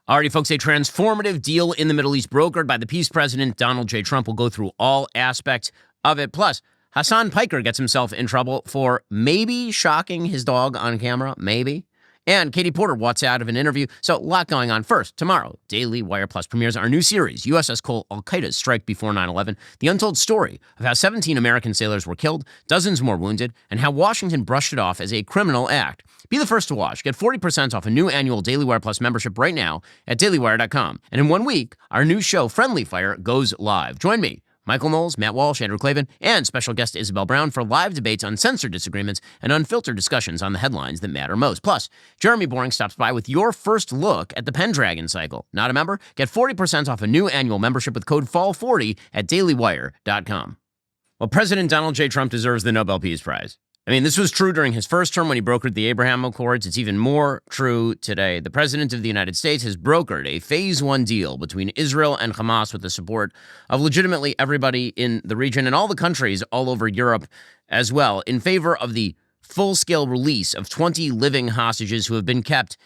Alrighty, folks, a transformative deal in the Middle East brokered by the peace president, Donald J. Trump. We'll go through all aspects of it. Plus, Hasan Piker gets himself in trouble for maybe shocking his dog on camera, maybe. And Katie Porter wants out of an interview. So a lot going on. First, tomorrow, Daily Wire Plus premieres our new series, USS Cole, Al-Qaeda's Strike Before 9/11, the untold story of how 17 American sailors were killed, dozens more wounded, and how Washington brushed it off as a criminal act. Be the first to watch. Get 40% off a new annual Daily Wire Plus membership right now at dailywire.com. And in 1 week, our new show, Friendly Fire, goes live. Join me, Michael Knowles, Matt Walsh, Andrew Klavan, and special guest Isabel Brown for live debates on censored disagreements and unfiltered discussions on the headlines that matter most. Plus, Jeremy Boring stops by with your first look at the Pendragon cycle. Not a member? Get 40% off a new annual membership with code FALL40 at dailywire.com. Well, President Donald J. Trump deserves the Nobel Peace Prize. I mean, this was true during his first term when he brokered the Abraham Accords. It's even more true today. The President of the United States has brokered a Phase 1 deal between Israel and Hamas with the support of legitimately everybody in the region and all the countries all over Europe as well, in favor of the full-scale release of 20 living hostages who have been kept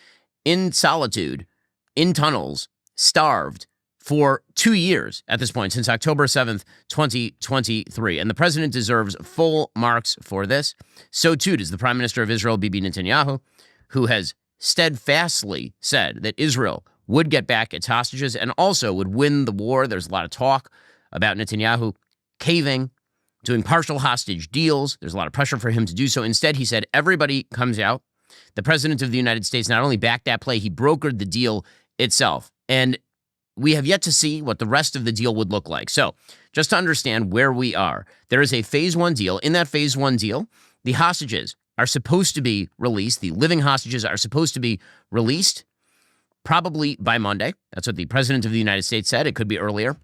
in solitude, in tunnels, starved, for 2 years at this point, since October 7th, 2023. And the president deserves full marks for this. So too does the Prime Minister of Israel, Bibi Netanyahu, who has steadfastly said that Israel would get back its hostages and also would win the war. There's a lot of talk about Netanyahu caving, doing partial hostage deals. There's a lot of pressure for him to do so. Instead, he said everybody comes out. The president of the United States not only backed that play, he brokered the deal itself. And we have yet to see what the rest of the deal would look like. So just to understand where we are, there is a Phase 1 deal. In that Phase 1 deal, the hostages are supposed to be released. The living hostages are supposed to be released probably by Monday. That's what the president of the United States said. It could be earlier.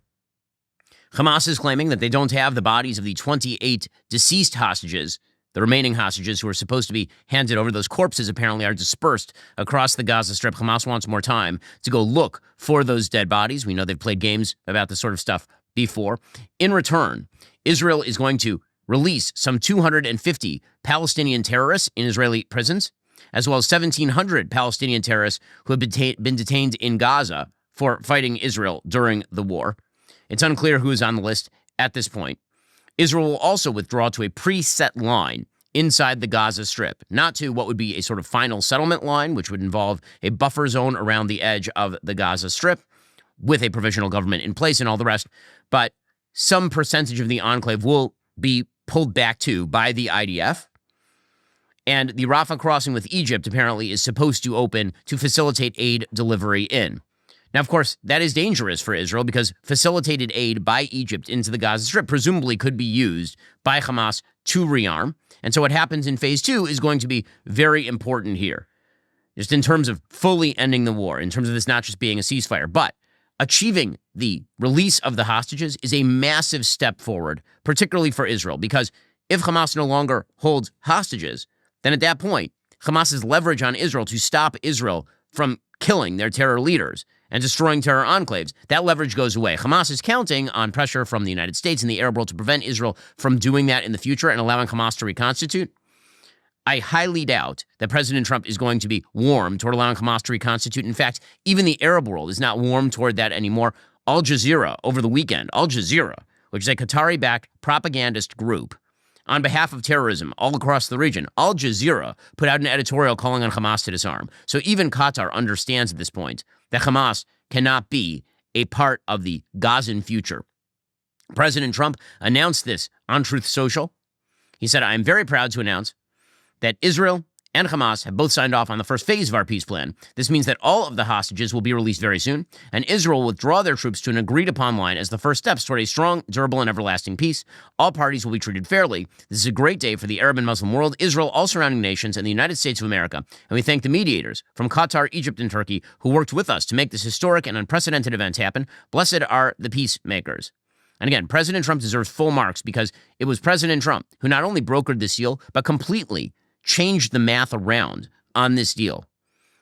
Hamas is claiming that they don't have the bodies of the 28 deceased hostages, the remaining hostages who are supposed to be handed over. Those corpses apparently are dispersed across the Gaza Strip. Hamas wants more time to go look for those dead bodies. We know they've played games about this sort of stuff before. In return, Israel is going to release some 250 Palestinian terrorists in Israeli prisons, as well as 1,700 Palestinian terrorists who have been detained in Gaza for fighting Israel during the war. It's unclear who is on the list at this point. Israel will also withdraw to a preset line inside the Gaza Strip, not to what would be a sort of final settlement line, which would involve a buffer zone around the edge of the Gaza Strip with a provisional government in place and all the rest, but some percentage of the enclave will be pulled back to by the IDF. And the Rafah crossing with Egypt apparently is supposed to open to facilitate aid delivery in. Now, of course, that is dangerous for Israel because facilitated aid by Egypt into the Gaza Strip presumably could be used by Hamas to rearm. And so what happens in Phase 2 is going to be very important here, just in terms of fully ending the war, in terms of this not just being a ceasefire, but achieving the release of the hostages is a massive step forward, particularly for Israel, because if Hamas no longer holds hostages, then at that point, Hamas's leverage on Israel to stop Israel from killing their terror leaders and destroying terror enclaves, that leverage goes away. Hamas is counting on pressure from the United States and the Arab world to prevent Israel from doing that in the future and allowing Hamas to reconstitute. I highly doubt that President Trump is going to be warm toward allowing Hamas to reconstitute. In fact, even the Arab world is not warm toward that anymore. Al Jazeera, over the weekend, Al Jazeera, which is a Qatari-backed propagandist group on behalf of terrorism all across the region, Al Jazeera put out an editorial calling on Hamas to disarm. So even Qatar understands at this point that Hamas cannot be a part of the Gazan future. President Trump announced this on Truth Social. He said, "I am very proud to announce that Israel and Hamas have both signed off on the first phase of our peace plan. This means that all of the hostages will be released very soon, and Israel will withdraw their troops to an agreed-upon line as the first steps toward a strong, durable, and everlasting peace. All parties will be treated fairly. This is a great day for the Arab and Muslim world, Israel, all surrounding nations, and the United States of America. And we thank the mediators from Qatar, Egypt, and Turkey who worked with us to make this historic and unprecedented event happen. Blessed are the peacemakers." And again, President Trump deserves full marks because it was President Trump who not only brokered this deal, but completely changed the math around on this deal.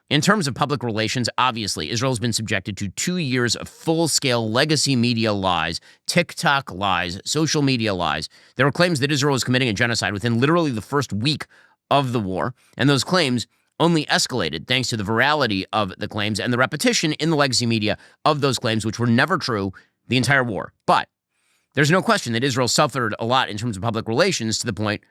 In terms of public relations, obviously, Israel's been subjected to 2 years of full-scale legacy media lies, TikTok lies, social media lies. There were claims that Israel was committing a genocide within literally the first week of the war, and those claims only escalated thanks to the virality of the claims and the repetition in the legacy media of those claims, which were never true the entire war. But there's no question that Israel suffered a lot in terms of public relations to the point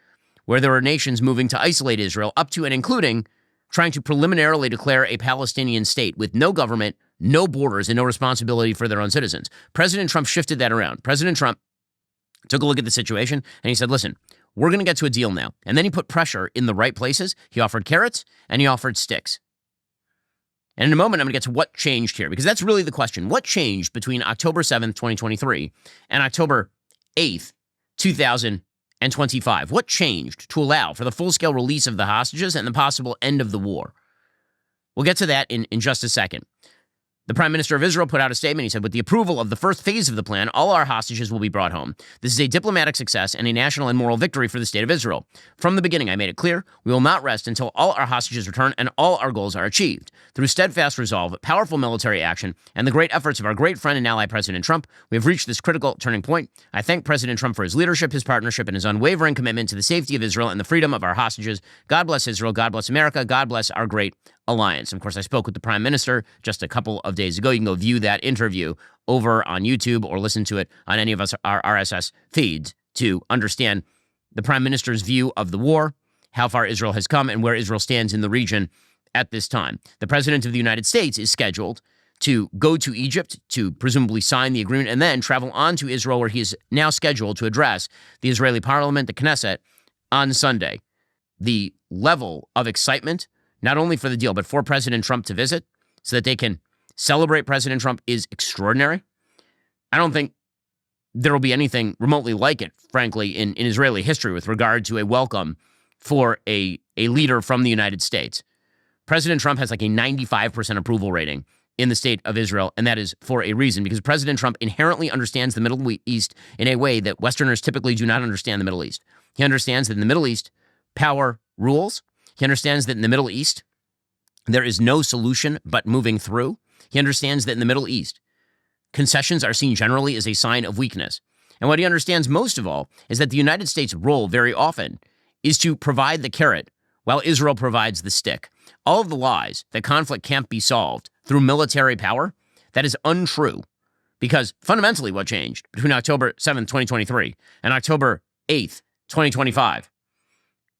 where there were nations moving to isolate Israel, up to and including trying to preliminarily declare a Palestinian state with no government, no borders, and no responsibility for their own citizens. President Trump shifted that around. President Trump took a look at the situation and he said, listen, we're going to get to a deal now. And then he put pressure in the right places. He offered carrots and he offered sticks. And in a moment, I'm going to get to what changed here, because that's really the question. What changed between October 7th, 2023 and October 8th, 2025? What changed to allow for the full-scale release of the hostages and the possible end of the war? We'll get to that in just a second. The Prime Minister of Israel put out a statement. He said, with the approval of the first phase of the plan, all our hostages will be brought home. This is a diplomatic success and a national and moral victory for the state of Israel. From the beginning, I made it clear, we will not rest until all our hostages return and all our goals are achieved. Through steadfast resolve, powerful military action, and the great efforts of our great friend and ally, President Trump, we have reached this critical turning point. I thank President Trump for his leadership, his partnership, and his unwavering commitment to the safety of Israel and the freedom of our hostages. God bless Israel. God bless America. God bless our great alliance. Of course, I spoke with the Prime Minister just a couple of days ago. You can go view that interview over on YouTube or listen to it on any of our RSS feeds to understand the Prime Minister's view of the war, how far Israel has come, and where Israel stands in the region at this time. The President of the United States is scheduled to go to Egypt to presumably sign the agreement and then travel on to Israel, where he is now scheduled to address the Israeli parliament, the Knesset, on Sunday. The level of excitement, not only for the deal, but for President Trump to visit so that they can celebrate President Trump, is extraordinary. I don't think there will be anything remotely like it, frankly, in Israeli history with regard to a welcome for a leader from the United States. President Trump has like a 95% approval rating in the state of Israel, and that is for a reason, because President Trump inherently understands the Middle East in a way that Westerners typically do not understand the Middle East. He understands that in the Middle East, power rules. He understands that in the Middle East, there is no solution but moving through. He understands that in the Middle East, concessions are seen generally as a sign of weakness. And what he understands most of all is that the United States' role very often is to provide the carrot while Israel provides the stick. All of the lies that conflict can't be solved through military power, that is untrue. Because fundamentally what changed between October 7th, 2023 and October 8th, 2025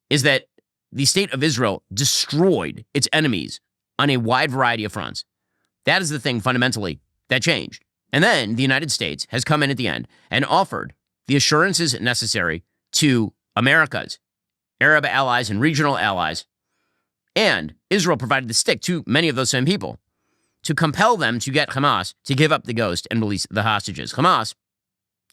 is that the state of Israel destroyed its enemies on a wide variety of fronts. That is the thing fundamentally that changed. And then the United States has come in at the end and offered the assurances necessary to America's Arab allies and regional allies, and Israel provided the stick to many of those same people to compel them to get Hamas to give up the ghost and release the hostages. Hamas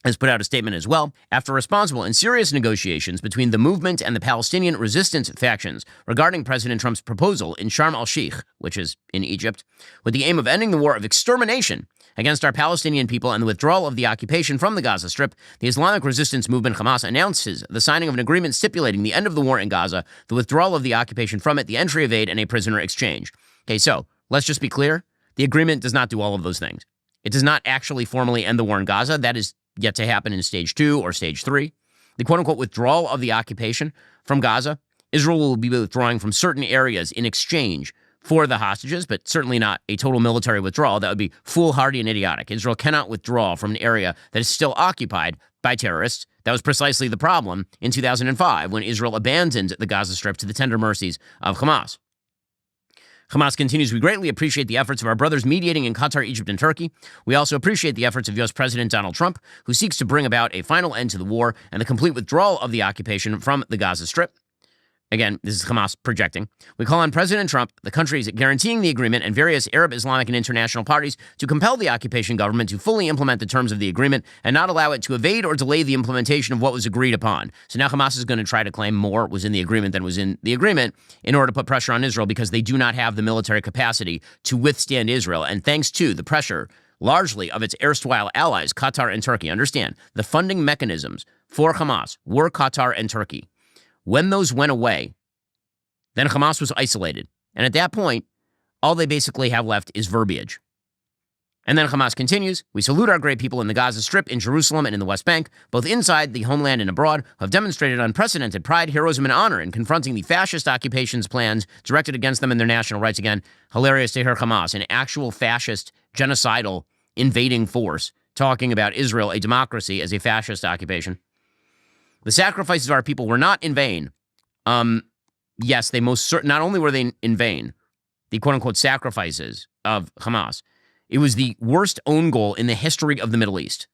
has put out a statement as well. After responsible and serious negotiations between the movement and the Palestinian resistance factions regarding President Trump's proposal in Sharm el-Sheikh, which is in Egypt, with the aim of ending the war of extermination against our Palestinian people and the withdrawal of the occupation from the Gaza Strip, the Islamic resistance movement Hamas announces the signing of an agreement stipulating the end of the war in Gaza, the withdrawal of the occupation from it, the entry of aid, and a prisoner exchange. Okay, so let's just be clear. The agreement does not do all of those things. It does not actually formally end the war in Gaza. That is yet to happen in stage 2 or stage 3. The quote-unquote withdrawal of the occupation from Gaza, Israel will be withdrawing from certain areas in exchange for the hostages, but certainly not a total military withdrawal. That would be foolhardy and idiotic. Israel cannot withdraw from an area that is still occupied by terrorists. That was precisely the problem in 2005 when Israel abandoned the Gaza Strip to the tender mercies of Hamas. Hamas continues, we greatly appreciate the efforts of our brothers mediating in Qatar, Egypt, and Turkey. We also appreciate the efforts of U.S. President Donald Trump, who seeks to bring about a final end to the war and the complete withdrawal of the occupation from the Gaza Strip. Again, this is Hamas projecting. We call on President Trump, the countries guaranteeing the agreement, and various Arab, Islamic, and international parties to compel the occupation government to fully implement the terms of the agreement and not allow it to evade or delay the implementation of what was agreed upon. So now Hamas is going to try to claim more was in the agreement than was in the agreement in order to put pressure on Israel because they do not have the military capacity to withstand Israel. And thanks to the pressure largely of its erstwhile allies, Qatar and Turkey. Understand, the funding mechanisms for Hamas were Qatar and Turkey. When those went away, then Hamas was isolated. And at that point, all they basically have left is verbiage. And then Hamas continues, we salute our great people in the Gaza Strip, in Jerusalem, and in the West Bank, both inside the homeland and abroad, who have demonstrated unprecedented pride, heroism, and honor in confronting the fascist occupation's plans directed against them and their national rights. Again, hilarious to hear Hamas, an actual fascist, genocidal, invading force, talking about Israel, a democracy, as a fascist occupation. The sacrifices of our people were not in vain. Yes, they not only were they in vain, the quote-unquote sacrifices of Hamas, it was the worst own goal in the history of the Middle East.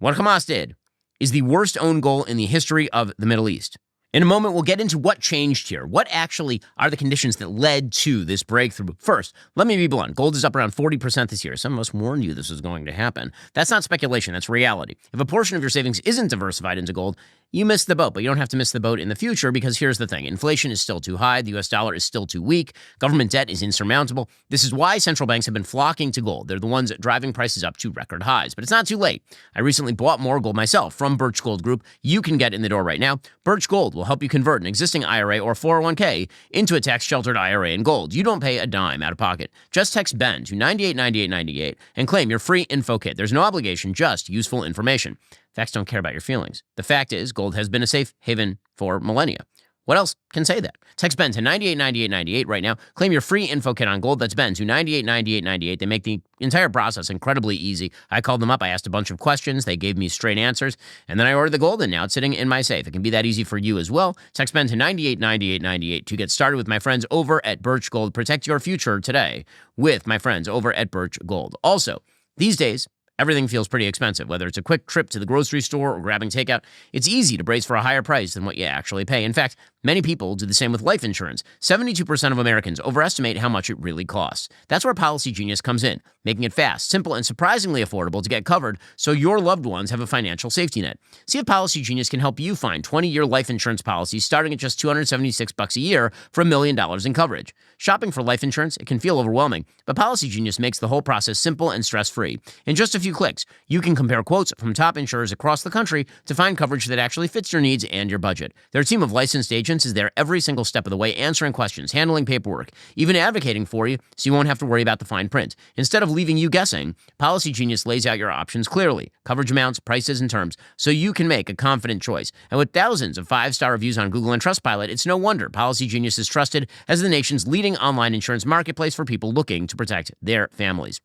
What Hamas did is the worst own goal in the history of the Middle East. In a moment, we'll get into what changed here. What actually are the conditions that led to this breakthrough? First, let me be blunt. Gold is up around 40% this year. Some of us warned you this was going to happen. That's not speculation. That's reality. If a portion of your savings isn't diversified into gold, you missed the boat, but you don't have to miss the boat in the future because here's the thing. Inflation is still too high. The U.S. dollar is still too weak. Government debt is insurmountable. This is why central banks have been flocking to gold. They're the ones driving prices up to record highs, but it's not too late. I recently bought more gold myself from Birch Gold Group. You can get in the door right now. Birch Gold will help you convert an existing IRA or 401k into a tax-sheltered IRA in gold. You don't pay a dime out of pocket. Just text BEN to 989898 and claim your free info kit. There's no obligation, just useful information. Facts don't care about your feelings. The fact is, gold has been a safe haven for millennia. What else can say that? Text BEN to 989898 right now. Claim your free info kit on gold. That's BEN to 989898. They make the entire process incredibly easy. I called them up. I asked a bunch of questions. They gave me straight answers. And then I ordered the gold, and now it's sitting in my safe. It can be that easy for you as well. Text BEN to 989898 to get started with my friends over at Birch Gold. Protect your future today with my friends over at Birch Gold. Also, these days, everything feels pretty expensive, whether it's a quick trip to the grocery store or grabbing takeout. It's easy to brace for a higher price than what you actually pay. In fact, many people do the same with life insurance. 72% of Americans overestimate how much it really costs. That's where Policy Genius comes in, making it fast, simple, and surprisingly affordable to get covered so your loved ones have a financial safety net. See if Policy Genius can help you find 20-year life insurance policies starting at just $276 a year for $1 million in coverage. Shopping for life insurance, it can feel overwhelming, but Policy Genius makes the whole process simple and stress-free. In just a few clicks, you can compare quotes from top insurers across the country to find coverage that actually fits your needs and your budget. Their team of licensed agents is there every single step of the way, answering questions, handling paperwork, even advocating for you so you won't have to worry about the fine print. Instead of leaving you guessing, Policy Genius lays out your options clearly, coverage amounts, prices, and terms, so you can make a confident choice. And with thousands of 5-star reviews on Google and Trustpilot, it's no wonder Policy Genius is trusted as the nation's leading online insurance marketplace for people looking to protect their families.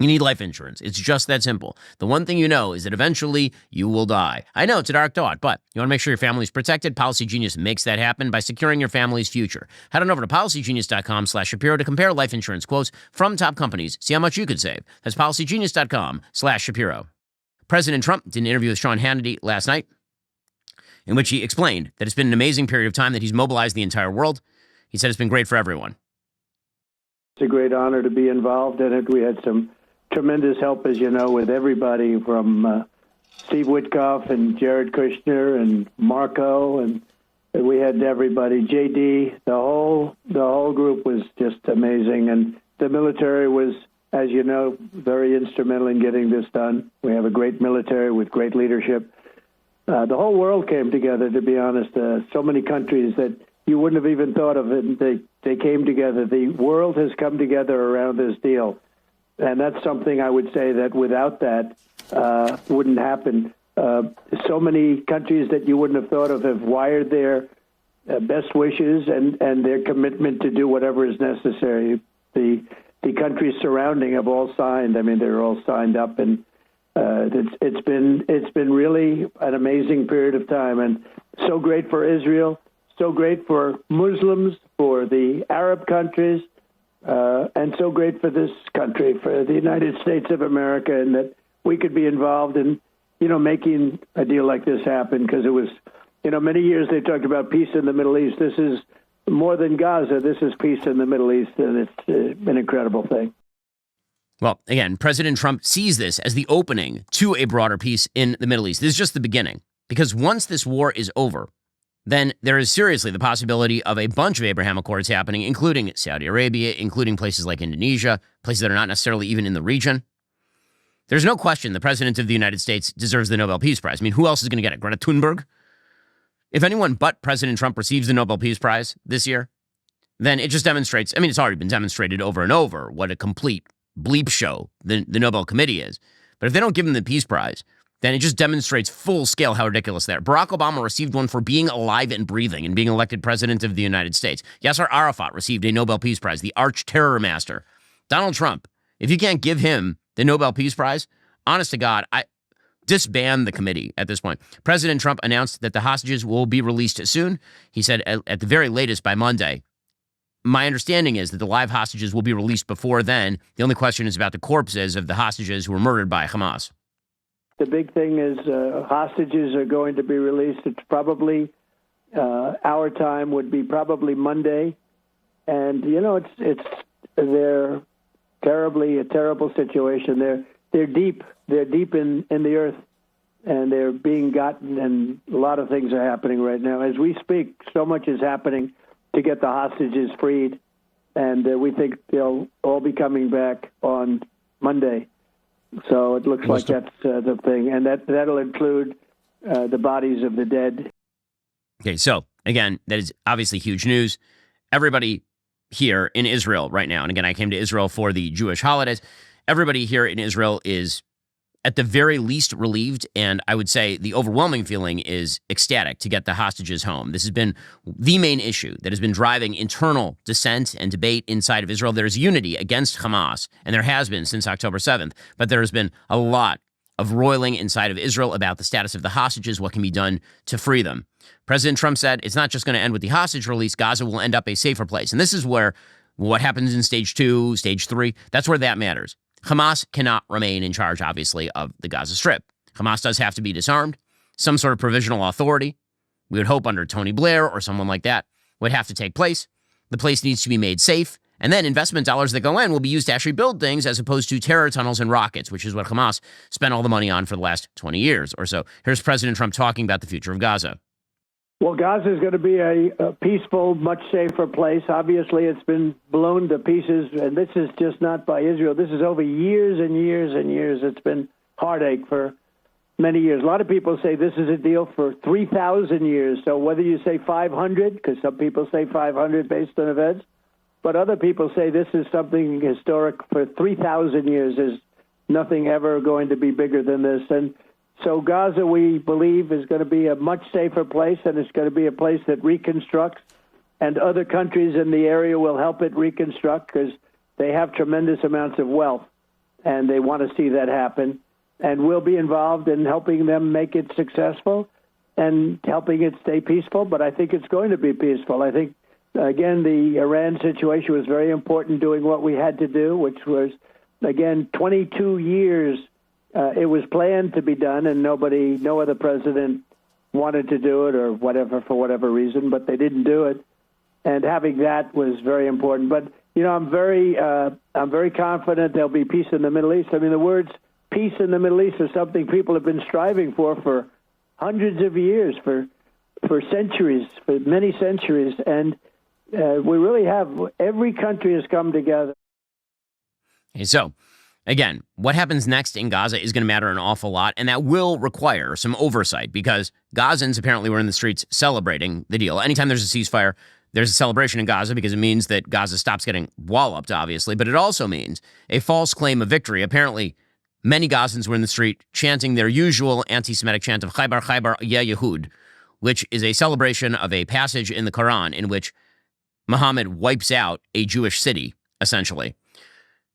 You need life insurance. It's just that simple. The one thing you know is that eventually you will die. I know it's a dark thought, but you want to make sure your family's protected. Policy Genius makes that happen by securing your family's future. Head on over to policygenius.com/Shapiro to compare life insurance quotes from top companies. See how much you could save. That's policygenius.com/Shapiro. President Trump did an interview with Sean Hannity last night in which he explained that it's been an amazing period of time, that he's mobilized the entire world. He said it's been great for everyone. It's a great honor to be involved in it. We had some tremendous help, as you know, with everybody from Steve Witkoff and Jared Kushner and Marco, and we had everybody. JD, the whole group was just amazing, and the military was, as you know, very instrumental in getting this done. We have a great military with great leadership. The whole world came together, to be honest. So many countries that you wouldn't have even thought of it. They came together. The world has come together around this deal. And that's something I would say that without that wouldn't happen. So many countries that you wouldn't have thought of have wired their best wishes and their commitment to do whatever is necessary. The countries surrounding have all signed. I mean, they're all signed up, and it's been really an amazing period of time, and so great for Israel, so great for Muslims, for the Arab countries. And so great for this country, for the United States of America, and that we could be involved in, making a deal like this happen, because it was, many years they talked about peace in the Middle East. This is more than Gaza. This is peace in the Middle East, and it's an incredible thing. Well, again, President Trump sees this as the opening to a broader peace in the Middle East. This is just the beginning, because once this war is over, then there is seriously the possibility of a bunch of Abraham Accords happening, including Saudi Arabia, including places like Indonesia, places that are not necessarily even in the region. There's no question the President of the United States deserves the Nobel Peace Prize. I mean, who else is going to get it? Greta Thunberg? If anyone but President Trump receives the Nobel Peace Prize this year, then it just demonstrates, it's already been demonstrated over and over, what a complete bleep show the Nobel Committee is. But if they don't give him the Peace Prize, then it just demonstrates full scale how ridiculous they are. Barack Obama received one for being alive and breathing and being elected president of the United States. Yasser Arafat received a Nobel Peace Prize, the arch terror master. Donald Trump, if you can't give him the Nobel Peace Prize, honest to God, I disband the committee at this point. President Trump announced that the hostages will be released soon. He said at the very latest by Monday. My understanding is that the live hostages will be released before then. The only question is about the corpses of the hostages who were murdered by Hamas. The big thing is hostages are going to be released. It's probably, our time would be probably Monday. And, you know, they're a terrible situation. They're deep in the earth, and they're being gotten, and a lot of things are happening right now. As we speak, so much is happening to get the hostages freed, and we think they'll all be coming back on Monday. So it looks like that's the thing, and that'll include the bodies of the dead. Okay, so again, that is obviously huge news. Everybody here in Israel right now, and again, I came to Israel for the Jewish holidays. Everybody here in Israel is at the very least relieved, and I would say the overwhelming feeling is ecstatic to get the hostages home. This has been the main issue that has been driving internal dissent and debate inside of Israel. There's unity against Hamas, and there has been since October 7th, but there has been a lot of roiling inside of Israel about the status of the hostages, what can be done to free them. President Trump said it's not just going to end with the hostage release. Gaza will end up a safer place. And this is where what happens in stage 2, stage 3, that's where that matters. Hamas cannot remain in charge, obviously, of the Gaza Strip. Hamas does have to be disarmed. Some sort of provisional authority, we would hope under Tony Blair or someone like that, would have to take place. The place needs to be made safe. And then investment dollars that go in will be used to actually build things as opposed to terror tunnels and rockets, which is what Hamas spent all the money on for the last 20 years or so. Here's President Trump talking about the future of Gaza. Well, Gaza is going to be a peaceful, much safer place. Obviously, it's been blown to pieces, and this is just not by Israel. This is over years and years and years. It's been heartache for many years. A lot of people say this is a deal for 3,000 years. So whether you say 500, because some people say 500 based on events, but other people say this is something historic for 3,000 years. There's nothing ever going to be bigger than this. And so Gaza, we believe, is going to be a much safer place, and it's going to be a place that reconstructs, and other countries in the area will help it reconstruct because they have tremendous amounts of wealth, and they want to see that happen. And we'll be involved in helping them make it successful and helping it stay peaceful, but I think it's going to be peaceful. I think, again, the Iran situation was very important, doing what we had to do, which was, again, 22 years it was planned to be done, and no other president wanted to do it or whatever, for whatever reason, but they didn't do it. And having that was very important. But, you know, I'm very confident there'll be peace in the Middle East. I mean, the words peace in the Middle East is something people have been striving for hundreds of years, for centuries, for many centuries. And we really have. Every country has come together. Okay, so, again, what happens next in Gaza is going to matter an awful lot, and that will require some oversight because Gazans apparently were in the streets celebrating the deal. Anytime there's a ceasefire, there's a celebration in Gaza because it means that Gaza stops getting walloped, obviously, but it also means a false claim of victory. Apparently, many Gazans were in the street chanting their usual anti-Semitic chant of Khaybar, Khaybar, Ya Yehud, which is a celebration of a passage in the Quran in which Muhammad wipes out a Jewish city, essentially.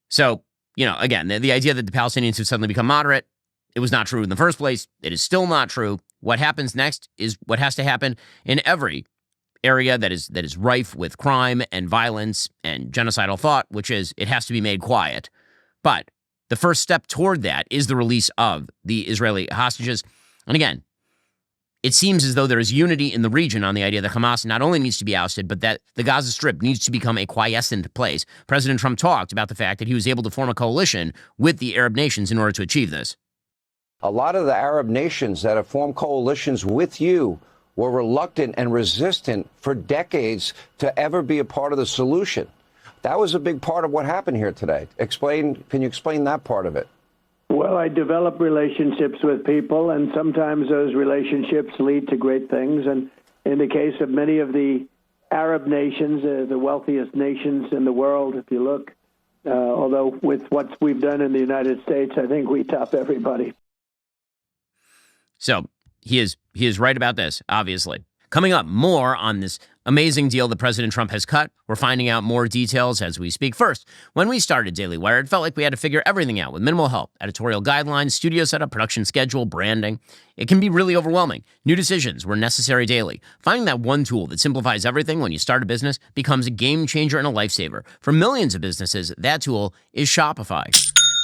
So, you know, again, the idea that the Palestinians have suddenly become moderate, it was not true in the first place. It is still not true. What happens next is what has to happen in every area that is rife with crime and violence and genocidal thought, which is it has to be made quiet. But the first step toward that is the release of the Israeli hostages. And again, it seems as though there is unity in the region on the idea that Hamas not only needs to be ousted, but that the Gaza Strip needs to become a quiescent place. President Trump talked about the fact that he was able to form a coalition with the Arab nations in order to achieve this. A lot of the Arab nations that have formed coalitions with you were reluctant and resistant for decades to ever be a part of the solution. That was a big part of what happened here today. Can you explain that part of it? Well, I develop relationships with people, and sometimes those relationships lead to great things. And in the case of many of the Arab nations, the wealthiest nations in the world, if you look, Although with what we've done in the United States, I think we top everybody. So he is right about this, obviously. Coming up, more on this amazing deal that President Trump has cut. We're finding out more details as we speak. First, when we started Daily Wire, it felt like we had to figure everything out with minimal help. Editorial guidelines, studio setup, production schedule, branding. It can be really overwhelming. New decisions were necessary daily. Finding that one tool that simplifies everything when you start a business becomes a game changer and a lifesaver. For millions of businesses, that tool is Shopify.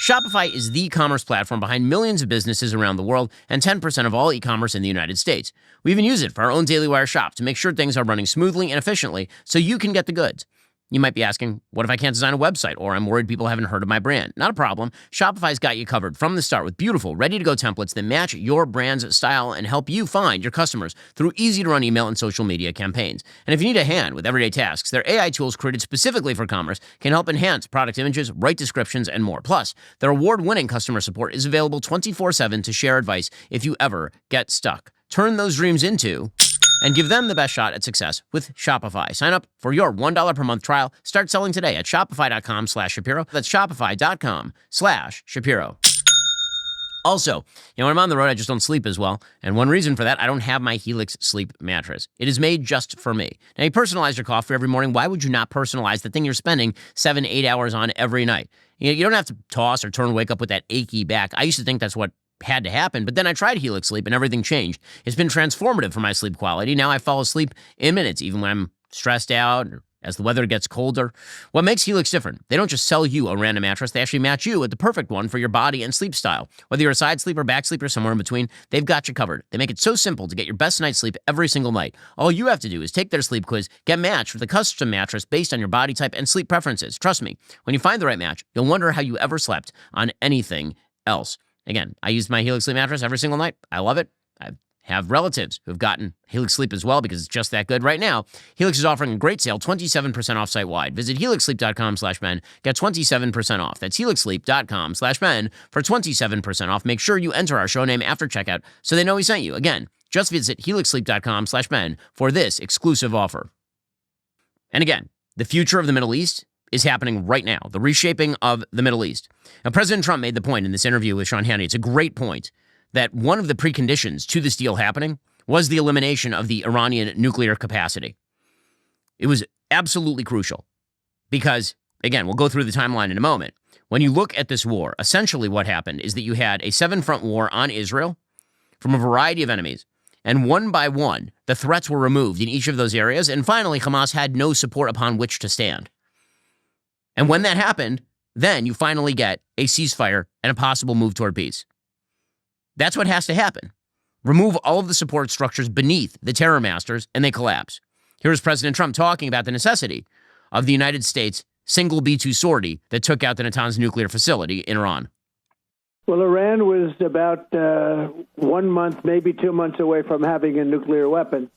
Shopify is the commerce platform behind millions of businesses around the world and 10% of all e-commerce in the United States. We even use it for our own Daily Wire shop to make sure things are running smoothly and efficiently so you can get the goods. You might be asking, what if I can't design a website or I'm worried people haven't heard of my brand? Not a problem. Shopify's got you covered from the start with beautiful, ready-to-go templates that match your brand's style and help you find your customers through easy-to-run email and social media campaigns. And if you need a hand with everyday tasks, their AI tools created specifically for commerce can help enhance product images, write descriptions, and more. Plus, their award-winning customer support is available 24/7 to share advice if you ever get stuck. Turn those dreams into and give them the best shot at success with Shopify. Sign up for your $1 per month trial. Start selling today at shopify.com/Shapiro. That's shopify.com/Shapiro. Also, when I'm on the road, I just don't sleep as well. And one reason for that, I don't have my Helix sleep mattress. It is made just for me. Now, you personalize your coffee every morning. Why would you not personalize the thing you're spending 7-8 hours on every night? You don't have to toss or turn and wake up with that achy back. I used to think that's what had to happen, but then I tried Helix Sleep and everything changed. It's been transformative for my sleep quality. Now I fall asleep in minutes, even when I'm stressed out or as the weather gets colder. What makes Helix different? They don't just sell you a random mattress. They actually match you with the perfect one for your body and sleep style. Whether you're a side sleeper, back sleeper, somewhere in between, they've got you covered. They make it so simple to get your best night's sleep every single night. All you have to do is take their sleep quiz, get matched with a custom mattress based on your body type and sleep preferences. Trust me, when you find the right match, you'll wonder how you ever slept on anything else. Again, I use my Helix Sleep mattress every single night. I love it. I have relatives who've gotten Helix Sleep as well because it's just that good right now. Helix is offering a great sale, 27% off site-wide. Visit helixsleep.com/Ben. Get 27% off. That's helixsleep.com/Ben for 27% off. Make sure you enter our show name after checkout so they know we sent you. Again, just visit helixsleep.com/Ben for this exclusive offer. And again, the future of the Middle East is happening right now, the reshaping of the Middle East. Now, President Trump made the point in this interview with Sean Hannity, it's a great point, that one of the preconditions to this deal happening was the elimination of the Iranian nuclear capacity. It was absolutely crucial because, again, we'll go through the timeline in a moment. When you look at this war, essentially what happened is that you had a 7-front war on Israel from a variety of enemies. And one by one, the threats were removed in each of those areas. And finally, Hamas had no support upon which to stand. And when that happened, then you finally get a ceasefire and a possible move toward peace. That's what has to happen. Remove all of the support structures beneath the terror masters, and they collapse. Here's President Trump talking about the necessity of the United States' single B-2 sortie that took out the Natanz nuclear facility in Iran. Well, Iran was about 1 month, maybe 2 months away from having a nuclear weapon.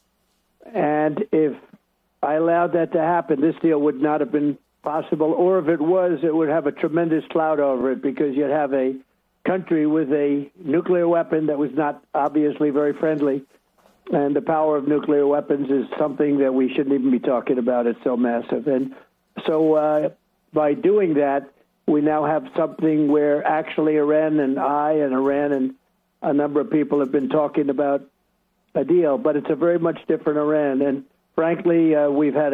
And if I allowed that to happen, this deal would not have been possible, or if it was, it would have a tremendous cloud over it because you'd have a country with a nuclear weapon that was not obviously very friendly. And the power of nuclear weapons is something that we shouldn't even be talking about. It's so massive. And so by doing that, we now have something where actually Iran and Iran and a number of people have been talking about a deal, but it's a very much different Iran. And frankly, we've had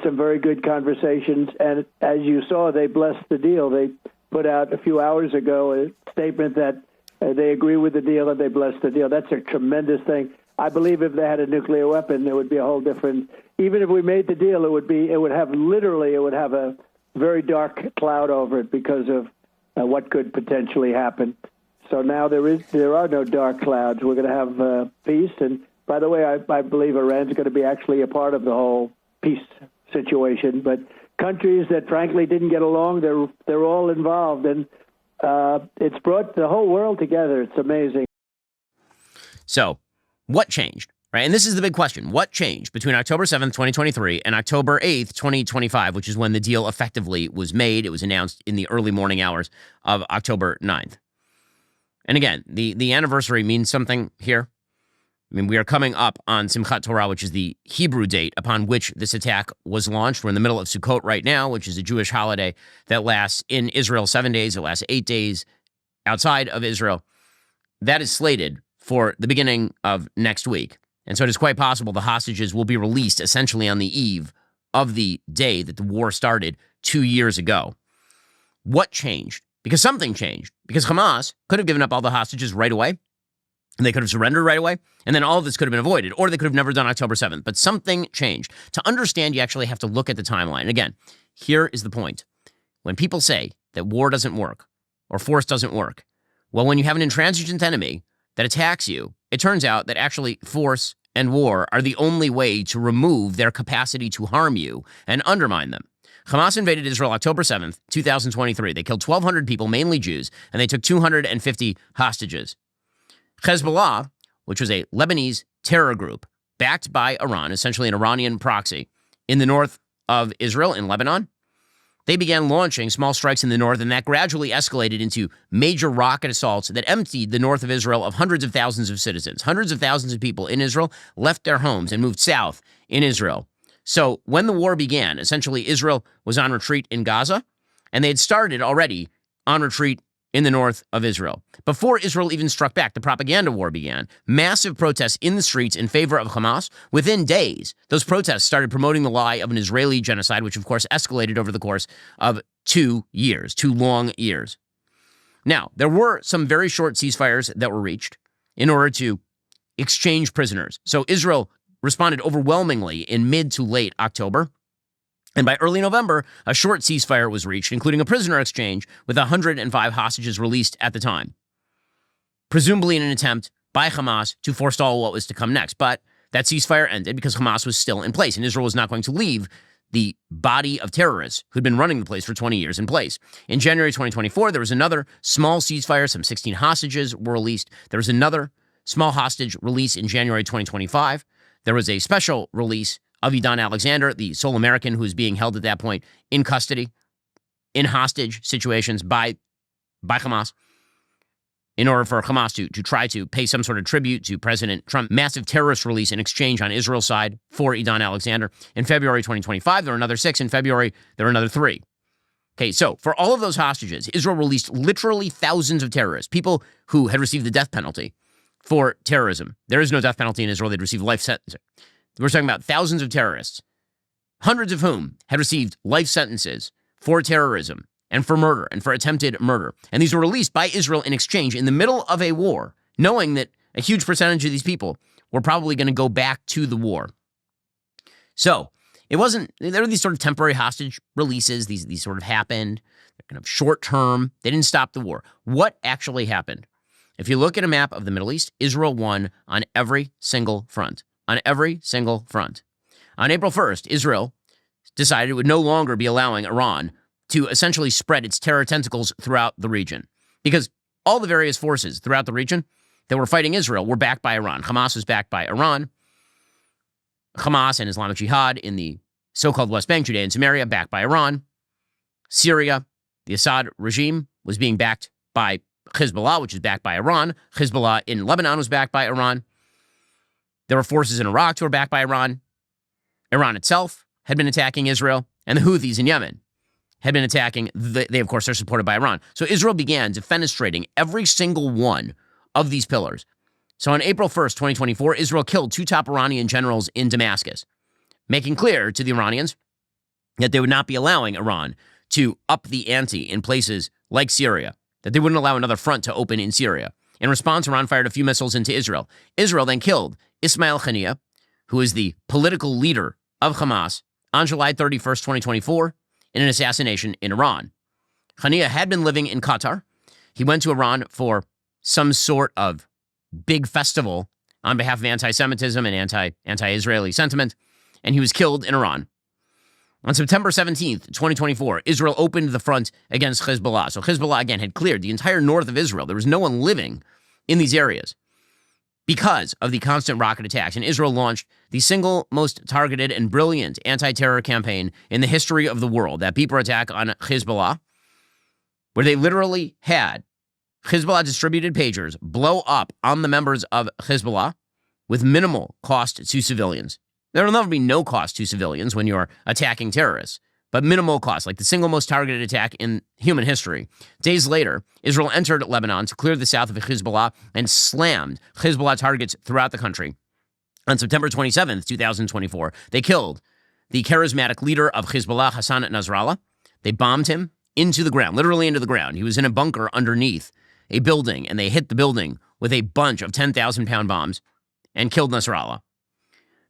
some very good conversations, and as you saw, they blessed the deal. They put out a few hours ago a statement that they agree with the deal and they blessed the deal. That's a tremendous thing. I believe if they had a nuclear weapon, there would be a whole different. Even if we made the deal, it would have a very dark cloud over it because of what could potentially happen. So now there are no dark clouds. We're going to have peace. And by the way, I believe Iran's going to be actually a part of the whole peace situation. But countries that frankly didn't get along, they're all involved, and it's brought the whole world together. It's amazing. So, what changed? Right, and this is the big question. What changed between October 7th, 2023 and October 8th, 2025, which is when the deal effectively was made? It was announced in the early morning hours of October 9th. And again, the anniversary means something here. I mean, we are coming up on Simchat Torah, which is the Hebrew date upon which this attack was launched. We're in the middle of Sukkot right now, which is a Jewish holiday that lasts in Israel 7 days. It lasts 8 days outside of Israel. That is slated for the beginning of next week. And so it is quite possible the hostages will be released essentially on the eve of the day that the war started 2 years ago. What changed? Because something changed. Because Hamas could have given up all the hostages right away, and they could have surrendered right away, and then all of this could have been avoided, or they could have never done October 7th. But something changed. To understand, you actually have to look at the timeline. And again, here is the point. When people say that war doesn't work, or force doesn't work, well, when you have an intransigent enemy that attacks you, it turns out that actually force and war are the only way to remove their capacity to harm you and undermine them. Hamas invaded Israel October 7th, 2023. They killed 1,200 people, mainly Jews, and they took 250 hostages. Hezbollah, which was a Lebanese terror group backed by Iran, essentially an Iranian proxy, in the north of Israel, in Lebanon, they began launching small strikes in the north, and that gradually escalated into major rocket assaults that emptied the north of Israel of hundreds of thousands of citizens. Hundreds of thousands of people in Israel left their homes and moved south in Israel. So when the war began, essentially Israel was on retreat in Gaza, and they had started already on retreat in the north of Israel. Before Israel even struck back, the propaganda war began. Massive protests in the streets in favor of Hamas. Within days, those protests started promoting the lie of an Israeli genocide, which of course escalated over the course of 2 years, 2 long years. Now, there were some very short ceasefires that were reached in order to exchange prisoners. So Israel responded overwhelmingly in mid to late October. And by early November, a short ceasefire was reached, including a prisoner exchange with 105 hostages released at the time, presumably in an attempt by Hamas to forestall what was to come next. But that ceasefire ended because Hamas was still in place, and Israel was not going to leave the body of terrorists who'd been running the place for 20 years in place. In January 2024, there was another small ceasefire. Some 16 hostages were released. There was another small hostage release in January 2025. There was a special release of Idan Alexander, the sole American who was being held at that point in custody, in hostage situations by Hamas, in order for Hamas to try to pay some sort of tribute to President Trump. Massive terrorist release in exchange on Israel's side for Idan Alexander. In February 2025, there were another 6. In February, there were another 3. Okay, so for all of those hostages, Israel released literally thousands of terrorists, people who had received the death penalty for terrorism. There is no death penalty in Israel. They'd received life sentences. We're talking about thousands of terrorists, hundreds of whom had received life sentences for terrorism and for murder and for attempted murder. And these were released by Israel in exchange in the middle of a war, knowing that a huge percentage of these people were probably going to go back to the war. So it wasn't, there were these sort of temporary hostage releases. These sort of happened. They're kind of short term. They didn't stop the war. What actually happened? If you look at a map of the Middle East, Israel won on every single front. On every single front. On April 1st, Israel decided it would no longer be allowing Iran to essentially spread its terror tentacles throughout the region, because all the various forces throughout the region that were fighting Israel were backed by Iran. Hamas was backed by Iran. Hamas and Islamic Jihad in the so-called West Bank, Judea and Samaria, backed by Iran. Syria, the Assad regime, was being backed by Hezbollah, which is backed by Iran. Hezbollah in Lebanon was backed by Iran. There were forces in Iraq who were backed by Iran. Iran itself had been attacking Israel, and the Houthis in Yemen had been attacking. They, of course, are supported by Iran. So Israel began defenestrating every single one of these pillars. So on April 1st, 2024, Israel killed 2 top Iranian generals in Damascus, making clear to the Iranians that they would not be allowing Iran to up the ante in places like Syria, that they wouldn't allow another front to open in Syria. In response, Iran fired a few missiles into Israel. Israel then killed Ismail Haniyeh, who is the political leader of Hamas, on July 31st, 2024, in an assassination in Iran. Haniyeh had been living in Qatar. He went to Iran for some sort of big festival on behalf of anti-Semitism and anti-Israeli sentiment, and he was killed in Iran. On September 17th, 2024, Israel opened the front against Hezbollah. So Hezbollah, again, had cleared the entire north of Israel. There was no one living in these areas because of the constant rocket attacks. And Israel launched the single most targeted and brilliant anti-terror campaign in the history of the world, that beeper attack on Hezbollah, where they literally had Hezbollah distributed pagers blow up on the members of Hezbollah with minimal cost to civilians. There will never be no cost to civilians when you're attacking terrorists, but minimal cost, like the single most targeted attack in human history. Days later, Israel entered Lebanon to clear the south of Hezbollah and slammed Hezbollah targets throughout the country. On September 27th, 2024, they killed the charismatic leader of Hezbollah, Hassan Nasrallah. They bombed him into the ground, literally into the ground. He was in a bunker underneath a building, and they hit the building with a bunch of 10,000-pound bombs and killed Nasrallah.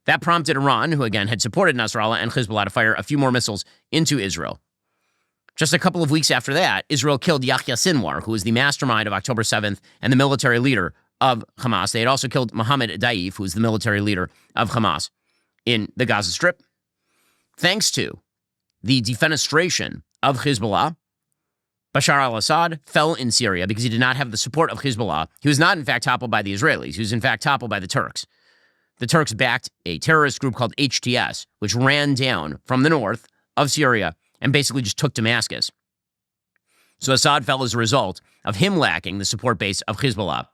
That prompted Iran, who again had supported Nasrallah and Hezbollah, to fire a few more missiles into Israel. Just a couple of weeks after that, Israel killed Yahya Sinwar, who was the mastermind of October 7th and the military leader of Hamas. They had also killed Mohammed Daif, who was the military leader of Hamas in the Gaza Strip. Thanks to the defenestration of Hezbollah, Bashar al-Assad fell in Syria because he did not have the support of Hezbollah. He was not, in fact, toppled by the Israelis. He was, in fact, toppled by the Turks. The Turks backed a terrorist group called HTS, which ran down from the north of Syria and basically just took Damascus. So Assad fell as a result of him lacking the support base of Hezbollah.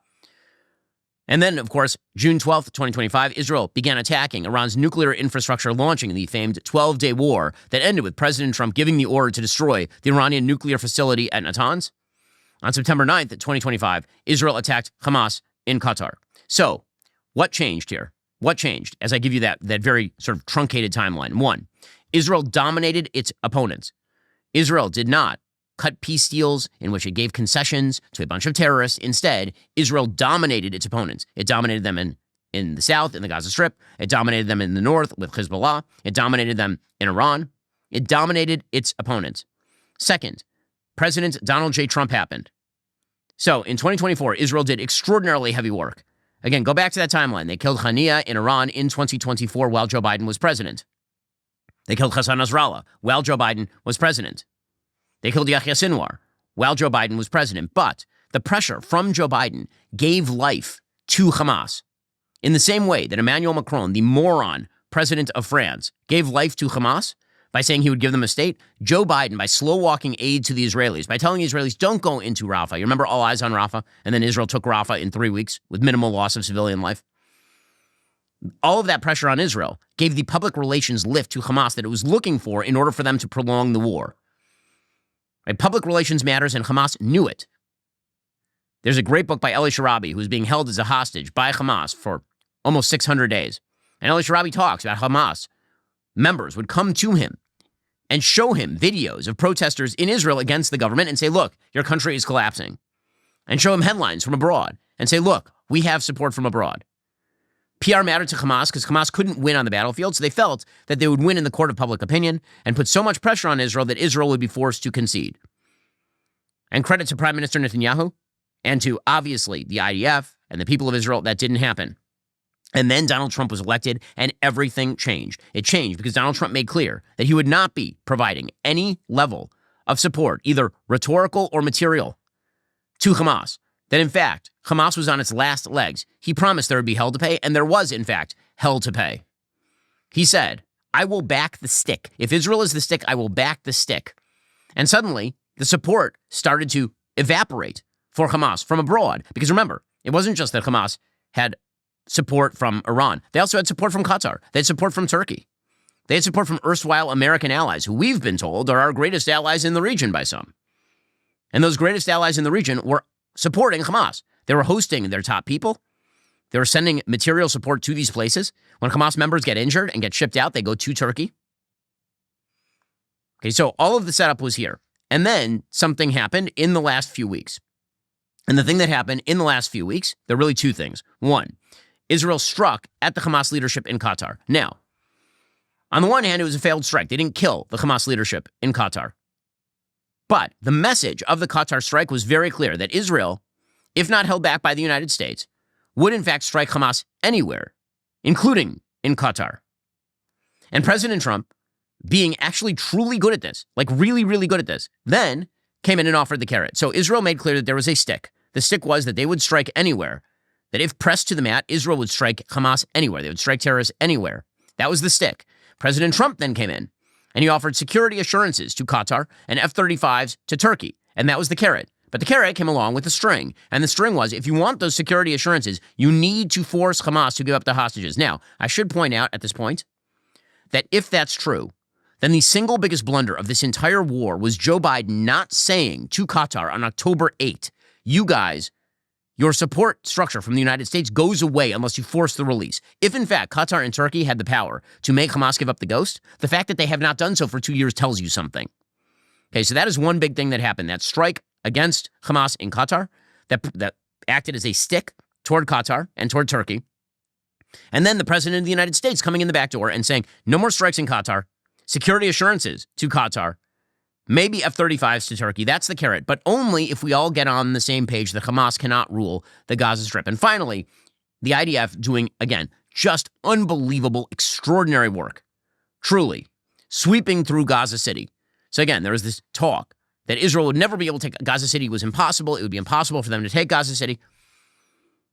And then, of course, June 12th, 2025, Israel began attacking Iran's nuclear infrastructure, launching the famed 12-day war that ended with President Trump giving the order to destroy the Iranian nuclear facility at Natanz. On September 9th, 2025, Israel attacked Hamas in Qatar. So, what changed here? What changed? As I give you that very sort of truncated timeline. 1, Israel dominated its opponents. Israel did not cut peace deals in which it gave concessions to a bunch of terrorists. Instead, Israel dominated its opponents. It dominated them in the south, in the Gaza Strip. It dominated them in the north with Hezbollah. It dominated them in Iran. It dominated its opponents. Second, President Donald J. Trump happened. So in 2024, Israel did extraordinarily heavy work. Again, go back to that timeline. They killed Haniya in Iran in 2024 while Joe Biden was president. They killed Hassan Nasrallah while Joe Biden was president. They killed Yahya Sinwar while Joe Biden was president. But the pressure from Joe Biden gave life to Hamas. In the same way that Emmanuel Macron, the moron president of France, gave life to Hamas by saying he would give them a state, Joe Biden, by slow-walking aid to the Israelis, by telling the Israelis, don't go into Rafah. You remember all eyes on Rafah? And then Israel took Rafah in 3 weeks with minimal loss of civilian life. All of that pressure on Israel gave the public relations lift to Hamas that it was looking for in order for them to prolong the war. Right? Public relations matters, and Hamas knew it. There's a great book by Eli Sharabi, who's being held as a hostage by Hamas for almost 600 days. And Eli Sharabi talks about Hamas members would come to him and show him videos of protesters in Israel against the government and say, look, your country is collapsing. And show him headlines from abroad and say, look, we have support from abroad. PR mattered to Hamas because Hamas couldn't win on the battlefield, so they felt that they would win in the court of public opinion and put so much pressure on Israel that Israel would be forced to concede. And credit to Prime Minister Netanyahu and to, obviously, the IDF and the people of Israel, that didn't happen. And then Donald Trump was elected, and everything changed. It changed because Donald Trump made clear that he would not be providing any level of support, either rhetorical or material, to Hamas. That, in fact, Hamas was on its last legs. He promised there would be hell to pay, and there was, in fact, hell to pay. He said, I will back the stick. If Israel is the stick, I will back the stick. And suddenly, the support started to evaporate for Hamas from abroad. Because remember, it wasn't just that Hamas had support from Iran. They also had support from Qatar. They had support from Turkey. They had support from erstwhile American allies, who we've been told are our greatest allies in the region by some. And those greatest allies in the region were supporting Hamas. They were hosting their top people. They were sending material support to these places. When Hamas members get injured and get shipped out, they go to Turkey. Okay, so all of the setup was here. And then something happened in the last few weeks. And the thing that happened in the last few weeks, there are really two things. One, Israel struck at the Hamas leadership in Qatar. Now, on the one hand, it was a failed strike. They didn't kill the Hamas leadership in Qatar. But the message of the Qatar strike was very clear that Israel, if not held back by the United States, would in fact strike Hamas anywhere, including in Qatar. And President Trump, being actually truly good at this, like really, really good at this, then came in and offered the carrot. So Israel made clear that there was a stick. The stick was that they would strike anywhere, that if pressed to the mat, Israel would strike Hamas anywhere. They would strike terrorists anywhere. That was the stick. President Trump then came in, and he offered security assurances to Qatar and F-35s to Turkey, and that was the carrot. But the carrot came along with the string. And the string was, if you want those security assurances, you need to force Hamas to give up the hostages. Now, I should point out at this point that if that's true, then the single biggest blunder of this entire war was Joe Biden not saying to Qatar on October 8th, you guys, your support structure from the United States goes away unless you force the release. If, in fact, Qatar and Turkey had the power to make Hamas give up the ghost, the fact that they have not done so for 2 years tells you something. Okay, so that is one big thing that happened. That strike against Hamas in Qatar that acted as a stick toward Qatar and toward Turkey. And then the president of the United States coming in the back door and saying, no more strikes in Qatar, security assurances to Qatar, maybe F-35s to Turkey. That's the carrot, but only if we all get on the same page that Hamas cannot rule the Gaza Strip. And finally, the IDF doing, again, just unbelievable, extraordinary work, truly, sweeping through Gaza City. So again, there was this talk that Israel would never be able to take Gaza City. It was impossible. It would be impossible for them to take Gaza City.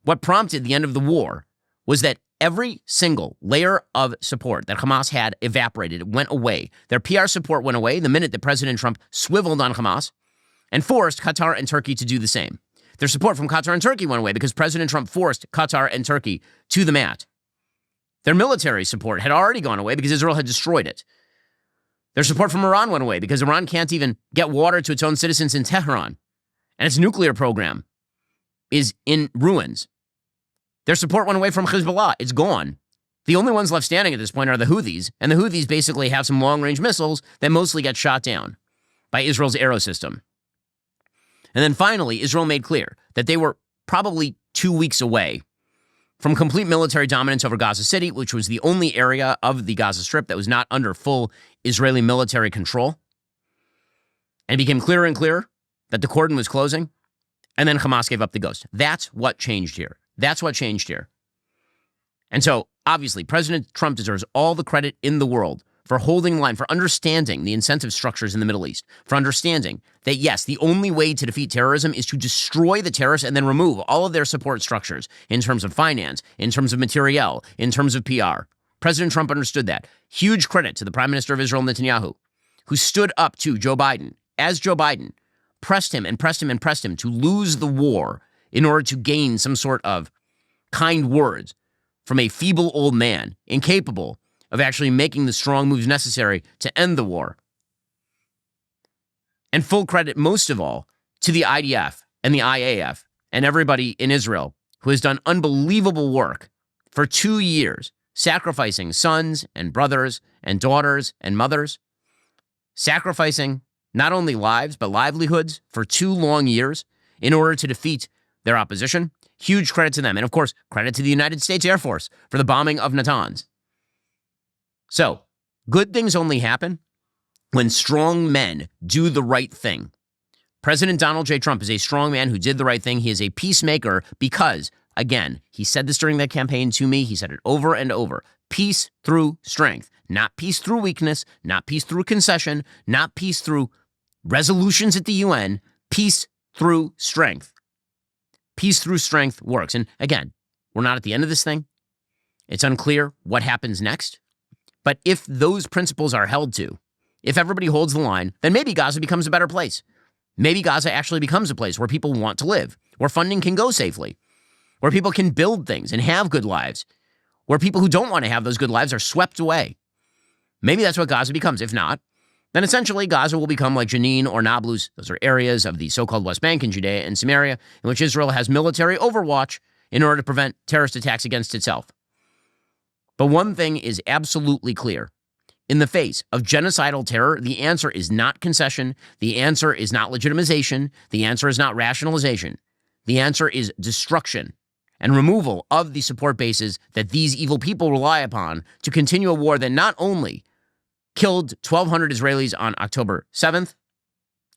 What prompted the end of the war was that every single layer of support that Hamas had evaporated, went away. Their PR support went away the minute that President Trump swiveled on Hamas and forced Qatar and Turkey to do the same. Their support from Qatar and Turkey went away because President Trump forced Qatar and Turkey to the mat. Their military support had already gone away because Israel had destroyed it. Their support from Iran went away because Iran can't even get water to its own citizens in Tehran, and its nuclear program is in ruins. Their support went away from Hezbollah. It's gone. The only ones left standing at this point are the Houthis, and the Houthis basically have some long-range missiles that mostly get shot down by Israel's arrow system. And then finally, Israel made clear that they were probably 2 weeks away from complete military dominance over Gaza City, which was the only area of the Gaza Strip that was not under full Israeli military control. And it became clearer and clearer that the cordon was closing, and then Hamas gave up the ghost. That's what changed here. That's what changed here. And so, obviously, President Trump deserves all the credit in the world for holding the line, for understanding the incentive structures in the Middle East, for understanding that, yes, the only way to defeat terrorism is to destroy the terrorists and then remove all of their support structures in terms of finance, in terms of materiel, in terms of PR. President Trump understood that. Huge credit to the Prime Minister of Israel, Netanyahu, who stood up to Joe Biden, as Joe Biden pressed him and pressed him and pressed him to lose the war in order to gain some sort of kind words from a feeble old man, incapable of actually making the strong moves necessary to end the war. And full credit, most of all, to the IDF and the IAF and everybody in Israel who has done unbelievable work for 2 years, sacrificing sons and brothers and daughters and mothers, sacrificing not only lives but livelihoods for 2 long years in order to defeat their opposition. Huge credit to them. And of course, credit to the United States Air Force for the bombing of Natanz. So, good things only happen when strong men do the right thing. President Donald J. Trump is a strong man who did the right thing. He is a peacemaker because, again, he said this during that campaign to me. He said it over and over. Peace through strength, not peace through weakness, not peace through concession, not peace through resolutions at the UN, peace through strength. Peace through strength works. And again, we're not at the end of this thing. It's unclear what happens next. But if those principles are held to, if everybody holds the line, then maybe Gaza becomes a better place. Maybe Gaza actually becomes a place where people want to live, where funding can go safely, where people can build things and have good lives, where people who don't want to have those good lives are swept away. Maybe that's what Gaza becomes. If not, then essentially Gaza will become like Jenin or Nablus. Those are areas of the so-called West Bank in Judea and Samaria in which Israel has military overwatch in order to prevent terrorist attacks against itself. But one thing is absolutely clear. In the face of genocidal terror, the answer is not concession. The answer is not legitimization. The answer is not rationalization. The answer is destruction and removal of the support bases that these evil people rely upon to continue a war that not only killed 1,200 Israelis on October 7th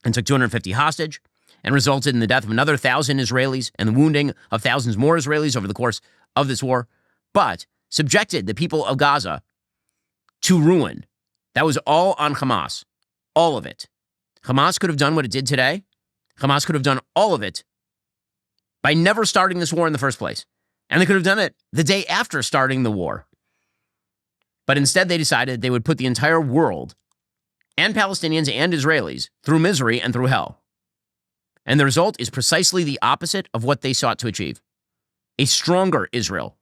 and took 250 hostage and resulted in the death of another 1,000 Israelis and the wounding of thousands more Israelis over the course of this war, but subjected the people of Gaza to ruin. That was all on Hamas. All of it. Hamas could have done what it did today. Hamas could have done all of it by never starting this war in the first place. And they could have done it the day after starting the war. But instead, they decided they would put the entire world and Palestinians and Israelis through misery and through hell. And the result is precisely the opposite of what they sought to achieve. A stronger Israel,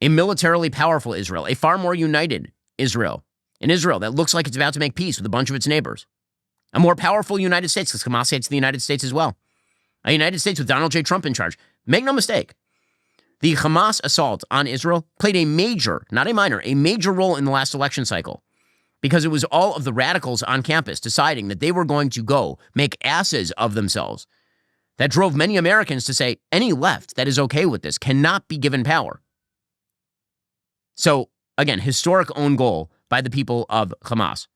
a militarily powerful Israel, a far more united Israel, an Israel that looks like it's about to make peace with a bunch of its neighbors, a more powerful United States, because Hamas hates the United States as well, a United States with Donald J. Trump in charge. Make no mistake, the Hamas assault on Israel played a major, not a minor, a major role in the last election cycle, because it was all of the radicals on campus deciding that they were going to go make asses of themselves. That drove many Americans to say any left that is okay with this cannot be given power. So, again, historic own goal by the people of Hamas.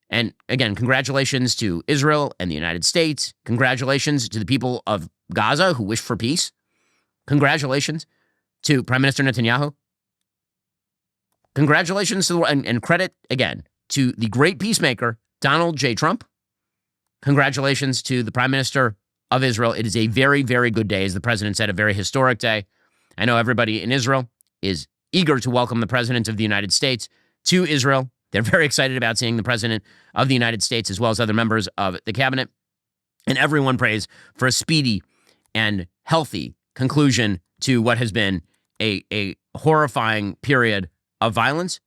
And again, congratulations to Israel and the United States. Congratulations to the people of Gaza who wish for peace. Congratulations to Prime Minister Netanyahu. Congratulations to and credit, again, to the great peacemaker, Donald J. Trump. Congratulations to the Prime Minister of Israel. It is a very, very good day, as the president said, a very historic day. I know everybody in Israel is eager to welcome the President of the United States to Israel. They're very excited about seeing the President of the United States as well as other members of the cabinet. And everyone prays for a speedy and healthy conclusion to what has been a horrifying period of violence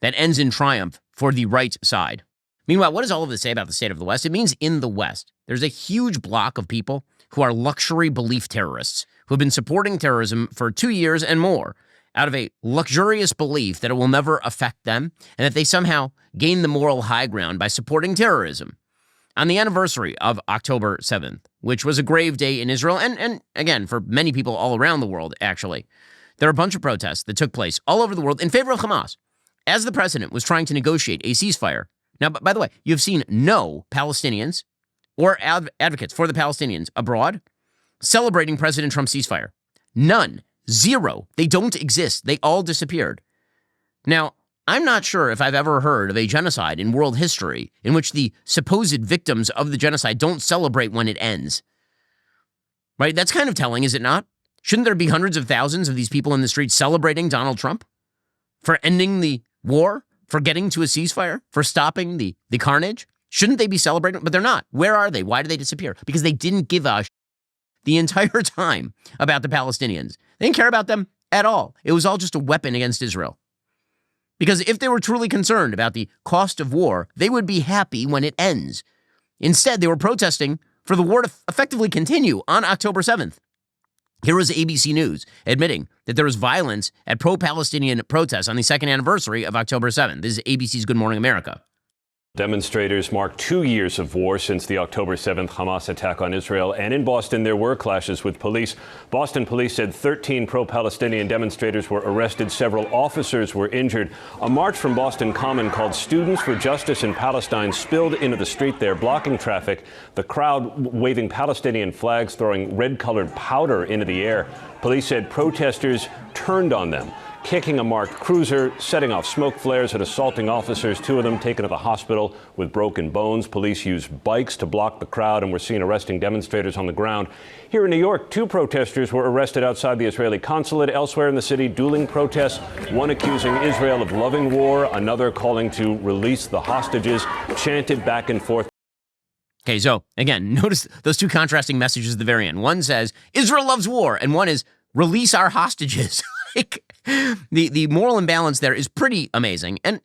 that ends in triumph for the right side. Meanwhile, what does all of this say about the state of the West? It means in the West, there's a huge block of people who are luxury belief terrorists who have been supporting terrorism for 2 years and more out of a luxurious belief that it will never affect them and that they somehow gain the moral high ground by supporting terrorism. On the anniversary of October 7th, which was a grave day in Israel, and again, for many people all around the world, actually, there are a bunch of protests that took place all over the world in favor of Hamas as the president was trying to negotiate a ceasefire. Now, by the way, you've seen no Palestinians or advocates for the Palestinians abroad celebrating President Trump's ceasefire. None. Zero. They don't exist. They all disappeared. Now, I'm not sure if I've ever heard of a genocide in world history in which the supposed victims of the genocide don't celebrate when it ends. Right? That's kind of telling, is it not? Shouldn't there be hundreds of thousands of these people in the streets celebrating Donald Trump for ending the war, for getting to a ceasefire, for stopping the carnage? Shouldn't they be celebrating? But they're not. Where are they? Why did they disappear? Because they didn't give a the entire time about the Palestinians. They didn't care about them at all. It was all just a weapon against Israel. Because if they were truly concerned about the cost of war, they would be happy when it ends. Instead, they were protesting for the war to effectively continue on October 7th. Here was ABC News admitting that there was violence at pro-Palestinian protests on the second anniversary of October 7th. This is ABC's Good Morning America. Demonstrators mark 2 years of war since the October 7th Hamas attack on Israel. And in Boston, there were clashes with police. Boston police said 13 pro-Palestinian demonstrators were arrested. Several officers were injured. A march from Boston Common called Students for Justice in Palestine spilled into the street there, blocking traffic. The crowd waving Palestinian flags, throwing red-colored powder into the air. Police said protesters turned on them, kicking a marked cruiser, setting off smoke flares and assaulting officers, 2 of them taken to the hospital with broken bones. Police used bikes to block the crowd and were seen arresting demonstrators on the ground. Here in New York, 2 protesters were arrested outside the Israeli consulate. Elsewhere in the city, dueling protests, one accusing Israel of loving war, another calling to release the hostages, chanted back and forth. Okay, so again, notice those 2 contrasting messages at the very end. One says, Israel loves war, and one is, release our hostages. Like, the moral imbalance there is pretty amazing. And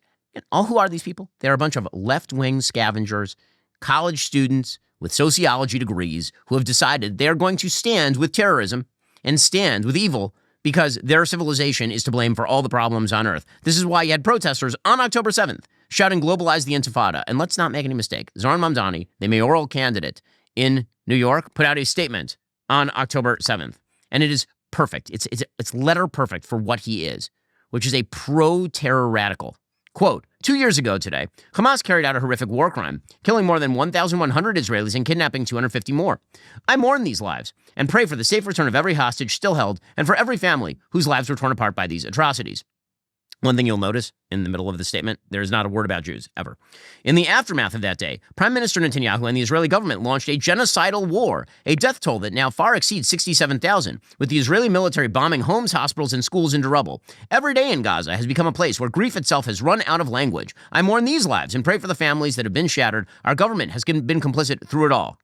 who are these people? They're a bunch of left-wing scavengers, college students with sociology degrees who have decided they're going to stand with terrorism and stand with evil because their civilization is to blame for all the problems on Earth. This is why you had protesters on October 7th shouting, globalize the Intifada. And let's not make any mistake. Zohran Mamdani, the mayoral candidate in New York, put out a statement on October 7th. And it is perfect. It's letter perfect for what he is, which is a pro-terror radical. Quote, 2 years ago today, Hamas carried out a horrific war crime, killing more than 1,100 Israelis and kidnapping 250 more. I mourn these lives and pray for the safe return of every hostage still held and for every family whose lives were torn apart by these atrocities. One thing you'll notice in the middle of the statement, there is not a word about Jews, ever. In the aftermath of that day, Prime Minister Netanyahu and the Israeli government launched a genocidal war, a death toll that now far exceeds 67,000, with the Israeli military bombing homes, hospitals, and schools into rubble. Every day in Gaza has become a place where grief itself has run out of language. I mourn these lives and pray for the families that have been shattered. Our government has been complicit through it all.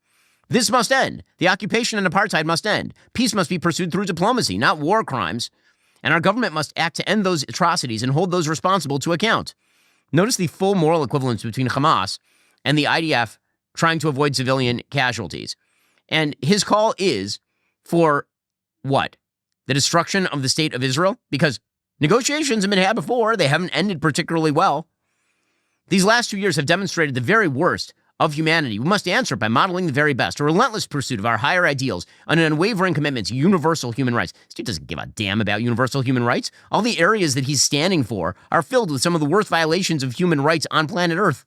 This must end. The occupation and apartheid must end. Peace must be pursued through diplomacy, not war crimes. And our government must act to end those atrocities and hold those responsible to account. Notice the full moral equivalence between Hamas and the IDF trying to avoid civilian casualties. And his call is for what? The destruction of the state of Israel? Because negotiations have been had before. They haven't ended particularly well. These last 2 years have demonstrated the very worst of humanity. We must answer by modeling the very best, a relentless pursuit of our higher ideals, and an unwavering commitment to universal human rights. This dude doesn't give a damn about universal human rights. All the areas that he's standing for are filled with some of the worst violations of human rights on planet Earth.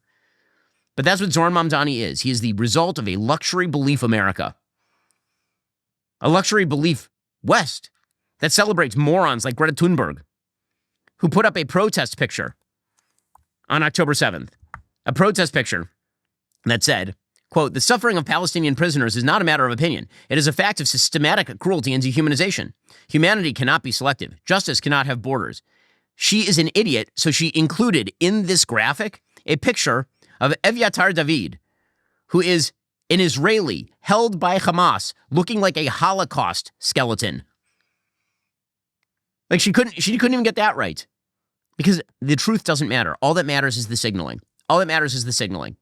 But that's what Zohran Mamdani is. He is the result of a luxury belief America. A luxury belief West that celebrates morons like Greta Thunberg, who put up a protest picture on October 7th. A protest picture that said, quote, "The suffering of Palestinian prisoners is not a matter of opinion. It is a fact of systematic cruelty and dehumanization. Humanity cannot be selective. Justice cannot have borders." She is an idiot, so she included in this graphic a picture of Evyatar David, who is an Israeli held by Hamas, looking like a Holocaust skeleton. Like she couldn't even get that right. Because the truth doesn't matter. All that matters is the signaling. All that matters is the signaling.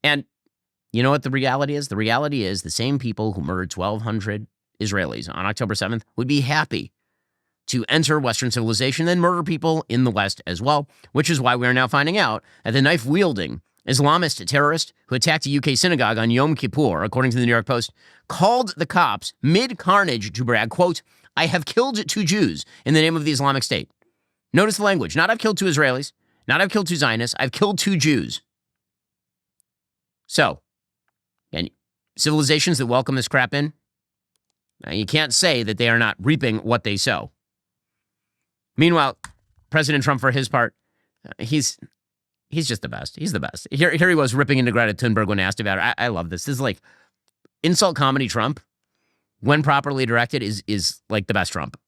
And you know what the reality is? The reality is the same people who murdered 1,200 Israelis on October 7th would be happy to enter Western civilization and murder people in the West as well, which is why we are now finding out that the knife-wielding Islamist terrorist who attacked a UK synagogue on Yom Kippur, according to the New York Post, called the cops mid-carnage to brag, quote, "I have killed 2 Jews in the name of the Islamic State." Notice the language. Not I've killed 2 Israelis, not I've killed 2 Zionists, I've killed 2 Jews. So, and civilizations that welcome this crap in, you can't say that they are not reaping what they sow. Meanwhile, President Trump, for his part, he's just the best. He's the best. Here he was ripping into Greta Thunberg when asked about it. I love this. This is like insult comedy Trump, when properly directed, is like the best Trump.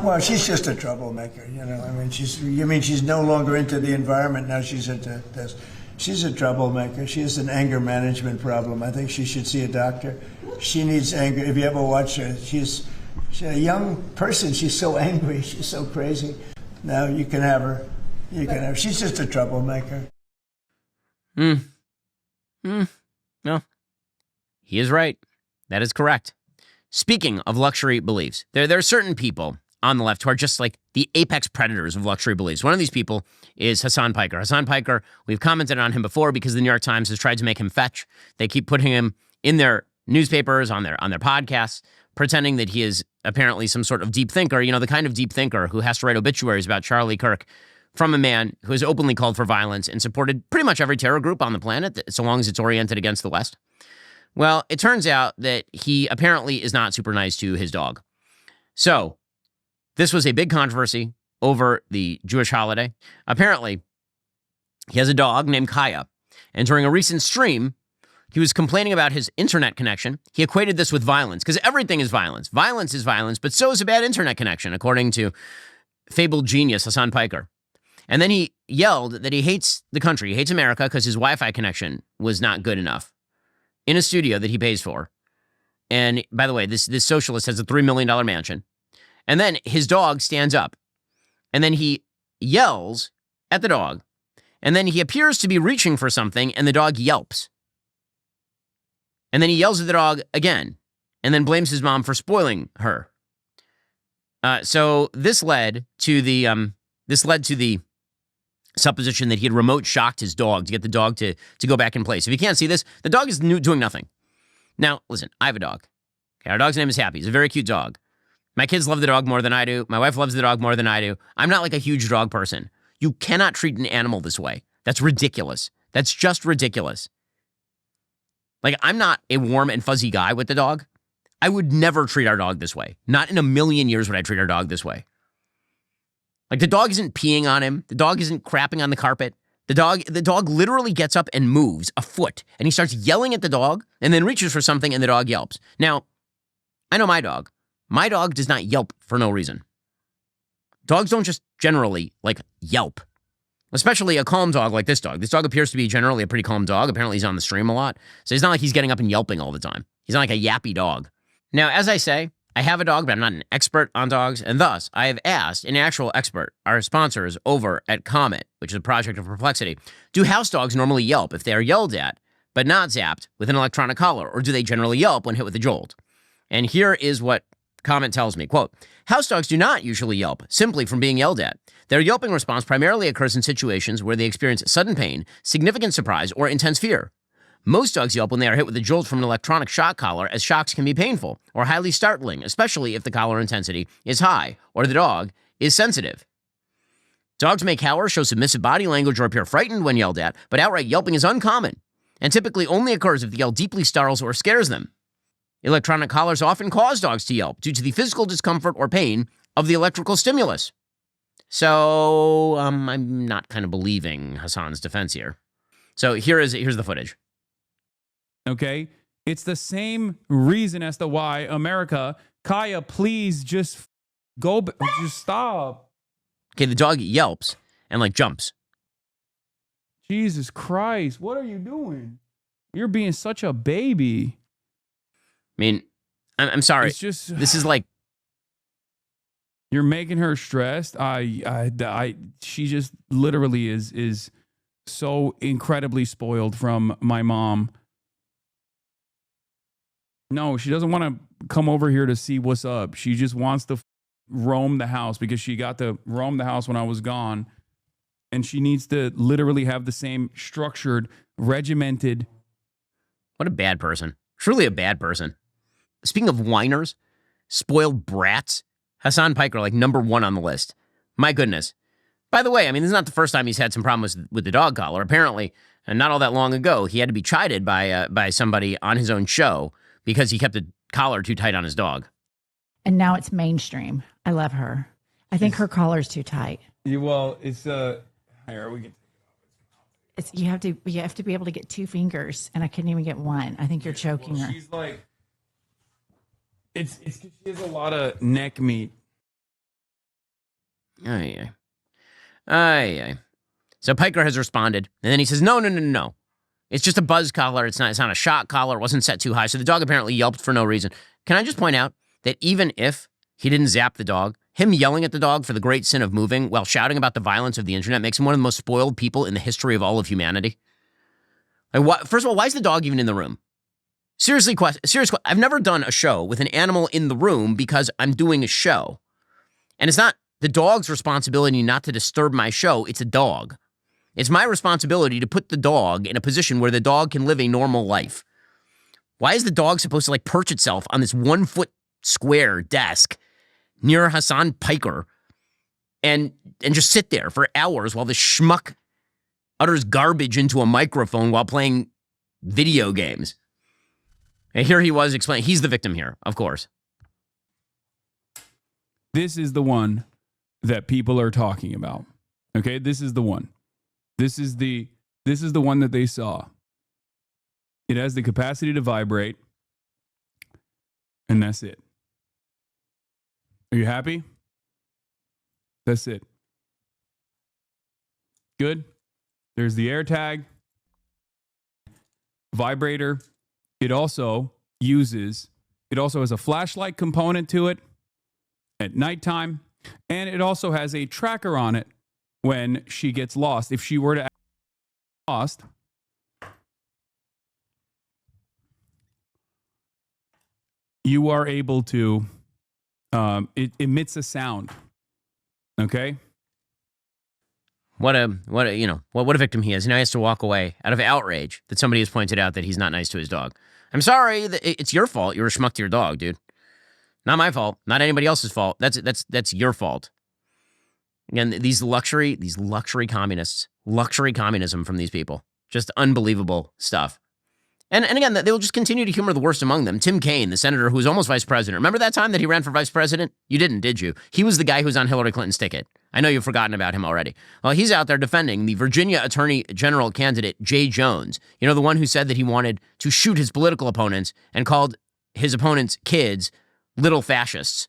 Well, she's just a troublemaker, you know. I mean, she's no longer into the environment now. She's into this. She's a troublemaker. She has an anger management problem. I think she should see a doctor. She needs anger. If you ever watch her, she's a young person. She's so angry. She's so crazy. Now you can have her. She's just a troublemaker. No, he is right. That is correct. Speaking of luxury beliefs, there are certain people on the left who are just like the apex predators of luxury beliefs. One of these people is Hasan Piker. Hasan Piker, we've commented on him before because the New York Times has tried to make him fetch. They keep putting him in their newspapers, on their podcasts, pretending that he is apparently some sort of deep thinker, you know, the kind of deep thinker who has to write obituaries about Charlie Kirk from a man who has openly called for violence and supported pretty much every terror group on the planet, so long as it's oriented against the West. Well, it turns out that he apparently is not super nice to his dog. So, this was a big controversy over the Jewish holiday. Apparently, he has a dog named Kaya, and during a recent stream, he was complaining about his internet connection. He equated this with violence, because everything is violence. Violence is violence, but so is a bad internet connection, according to fabled genius Hasan Piker. And then he yelled that he hates the country, he hates America, because his Wi-Fi connection was not good enough in a studio that he pays for. And by the way, this socialist has a $3 million mansion. And then his dog stands up. And then he yells at the dog. And then he appears to be reaching for something, and the dog yelps. And then he yells at the dog again, and then blames his mom for spoiling her. So this led to the supposition that he had remote shocked his dog to get the dog to go back in place. If you can't see this, the dog is doing nothing. Now, listen, I have a dog. Okay, our dog's name is Happy. He's a very cute dog. My kids love the dog more than I do. My wife loves the dog more than I do. I'm not like a huge dog person. You cannot treat an animal this way. That's ridiculous. That's just ridiculous. Like, I'm not a warm and fuzzy guy with the dog. I would never treat our dog this way. Not in a million years would I treat our dog this way. Like, the dog isn't peeing on him. The dog isn't crapping on the carpet. The dog literally gets up and moves a foot, and he starts yelling at the dog and then reaches for something, and the dog yelps. Now, I know my dog. My dog does not yelp for no reason. Dogs don't just generally, like, yelp. especially a calm dog like this dog. This dog appears to be generally a pretty calm dog. Apparently he's on the stream a lot. So it's not like he's getting up and yelping all the time. He's not like a yappy dog. Now, as I say, I have a dog, but I'm not an expert on dogs, and thus I have asked an actual expert, our sponsors over at Comet, which is a project of perplexity, do house dogs normally yelp if they are yelled at, but not zapped with an electronic collar, or do they generally yelp when hit with a jolt? And here is what Comet tells me, quote, house dogs do not usually yelp simply from being yelled at. Their yelping response primarily occurs in situations where they experience sudden pain, significant surprise, or intense fear. Most dogs yelp when they are hit with a jolt from an electronic shock collar, as shocks can be painful or highly startling, especially if the collar intensity is high or the dog is sensitive. Dogs may cower, show submissive body language, or appear frightened when yelled at, but outright yelping is uncommon and typically only occurs if the yell deeply startles or scares them. Electronic collars often cause dogs to yelp due to the physical discomfort or pain of the electrical stimulus. So, I'm not kind of believing Hasan's defense here. So here's the footage. Okay? It's the same reason as to why America, Kaya, please just just stop. Okay, the dog yelps and like jumps. Jesus Christ, what are you doing? You're being such a baby. I mean, I'm sorry. It's just, this is like, you're making her stressed. She just literally is so incredibly spoiled from my mom. No, she doesn't want to come over here to see what's up. She just wants to roam the house because she got to roam the house when I was gone. And she needs to literally have the same structured, regimented. What a bad person. Truly a bad person. Speaking of whiners, spoiled brats, Hasan Piker, like number one on the list. My goodness. By the way, I mean, this is not the first time he's had some problems with the dog collar. Apparently, and not all that long ago, he had to be chided by somebody on his own show because he kept the collar too tight on his dog. And now it's mainstream. I love her. I think her collar's too tight. Well, it's here we get. It's you have to be able to get two fingers, and I couldn't even get one. I think you're choking her. She's like, it's 'cause she has a lot of neck meat. Aye. So Piker has responded, and then he says, no. It's just a buzz collar. It's not a shock collar. It wasn't set too high. So the dog apparently yelped for no reason. Can I just point out that even if he didn't zap the dog, him yelling at the dog for the great sin of moving while shouting about the violence of the internet makes him one of the most spoiled people in the history of all of humanity? Like, first of all, why is the dog even in the room? Seriously, I've never done a show with an animal in the room because I'm doing a show. And it's not the dog's responsibility not to disturb my show. It's a dog. It's my responsibility to put the dog in a position where the dog can live a normal life. Why is the dog supposed to like perch itself on this 1 foot square desk near Hasan Piker and just sit there for hours while the schmuck utters garbage into a microphone while playing video games? And here he was explaining, he's the victim here, of course. This is the one that people are talking about. Okay, this is the one. This is the one that they saw. It has the capacity to vibrate, and that's it. Are you happy? That's it. Good. There's the AirTag vibrator. It also has a flashlight component to it at nighttime, and it also has a tracker on it when she gets lost. If she were to get lost, you are able to, it emits a sound. Okay? What a victim he is. Now he has to walk away out of outrage that somebody has pointed out that he's not nice to his dog. I'm sorry, it's your fault. You're a schmuck to your dog, dude. Not my fault. Not anybody else's fault. That's your fault. Again, these luxury communists, luxury communism from these people. Just unbelievable stuff. And again, they will just continue to humor the worst among them. Tim Kaine, the senator who was almost vice president. Remember that time that he ran for vice president? You didn't, did you? He was the guy who was on Hillary Clinton's ticket. I know you've forgotten about him already. Well, he's out there defending the Virginia Attorney General candidate, Jay Jones. You know, the one who said that he wanted to shoot his political opponents and called his opponents' kids little fascists.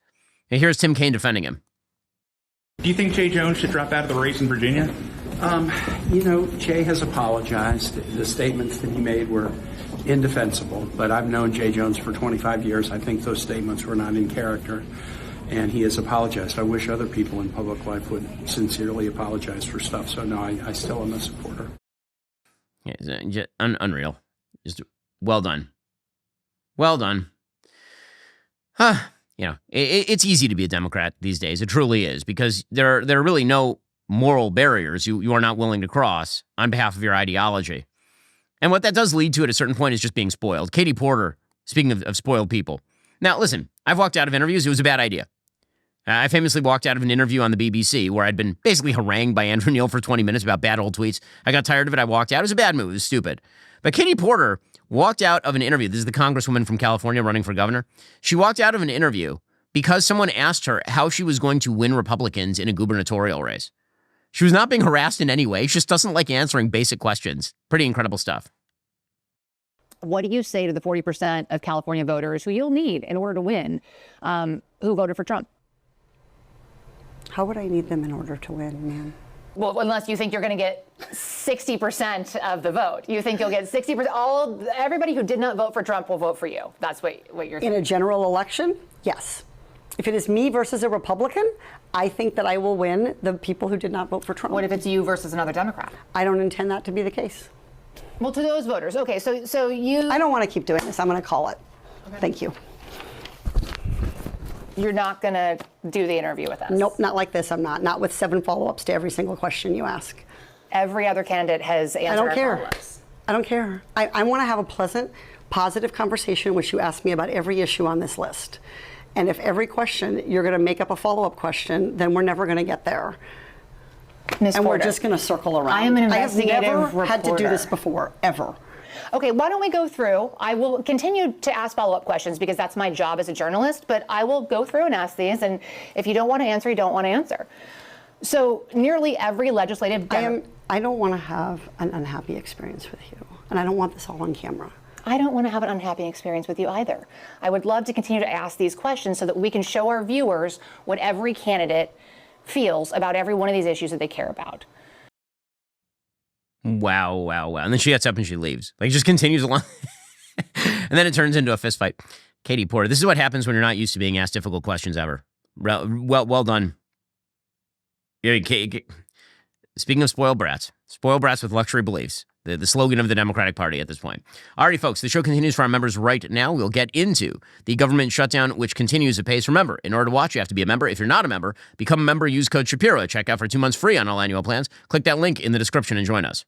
And here's Tim Kaine defending him. Do you think Jay Jones should drop out of the race in Virginia? Jay has apologized. The statements that he made were indefensible, but I've known Jay Jones for 25 years. I think those statements were not in character, and he has apologized. I wish other people in public life would sincerely apologize for stuff. So, no, I still am a supporter. Yeah, unreal. Just well done. Well done. It's easy to be a Democrat these days. It truly is, because there are really no moral barriers you are not willing to cross on behalf of your ideology. And what that does lead to at a certain point is just being spoiled. Katie Porter, speaking of spoiled people. Now, listen, I've walked out of interviews. It was a bad idea. I famously walked out of an interview on the BBC where I'd been basically harangued by Andrew Neil for 20 minutes about bad old tweets. I got tired of it. I walked out. It was a bad move. It was stupid. But Katie Porter walked out of an interview. This is the congresswoman from California running for governor. She walked out of an interview because someone asked her how she was going to win Republicans in a gubernatorial race. She was not being harassed in any way. She just doesn't like answering basic questions. Pretty incredible stuff. What do you say to the 40% of California voters who you'll need in order to win, who voted for Trump? How would I need them in order to win, ma'am? Well, unless you think you're going to get 60% of the vote. You think you'll get 60%. Everybody who did not vote for Trump will vote for you. That's what you're thinking. In a general election, yes. If it is me versus a Republican, I think that I will win the people who did not vote for Trump. What if it's you versus another Democrat? I don't intend that to be the case. Well, to those voters. Okay, so you... I don't want to keep doing this. I'm going to call it. Okay. Thank you. You're not going to do the interview with us? Nope, not like this. I'm not. Not with 7 follow-ups to every single question you ask. Every other candidate has answered. I don't care. I don't care. I want to have a pleasant, positive conversation in which you ask me about every issue on this list. And if every question you're going to make up a follow-up question, then we're never going to get there. Ms. And Porter, we're just going to circle around. I am an investigative I have never reporter. had to do this before, ever. Okay, why don't we go through? I will continue to ask follow-up questions because that's my job as a journalist, but I will go through and ask these, and if you don't want to answer, you don't want to answer. So nearly every legislative... I don't want to have an unhappy experience with you, and I don't want this all on camera. I don't want to have an unhappy experience with you either. I would love to continue to ask these questions so that we can show our viewers what every candidate feels about every one of these issues that they care about. Wow. And then she gets up and she leaves. Like, just continues along. And then it turns into a fist fight. Katie Porter, this is what happens when you're not used to being asked difficult questions ever. Well done. Speaking of spoiled brats with luxury beliefs, the slogan of the Democratic Party at this point. Alrighty, folks, the show continues for our members right now. We'll get into the government shutdown, which continues apace. Remember, in order to watch, you have to be a member. If you're not a member, become a member. Use code Shapiro. Check out for 2 months free on all annual plans. Click that link in the description and join us.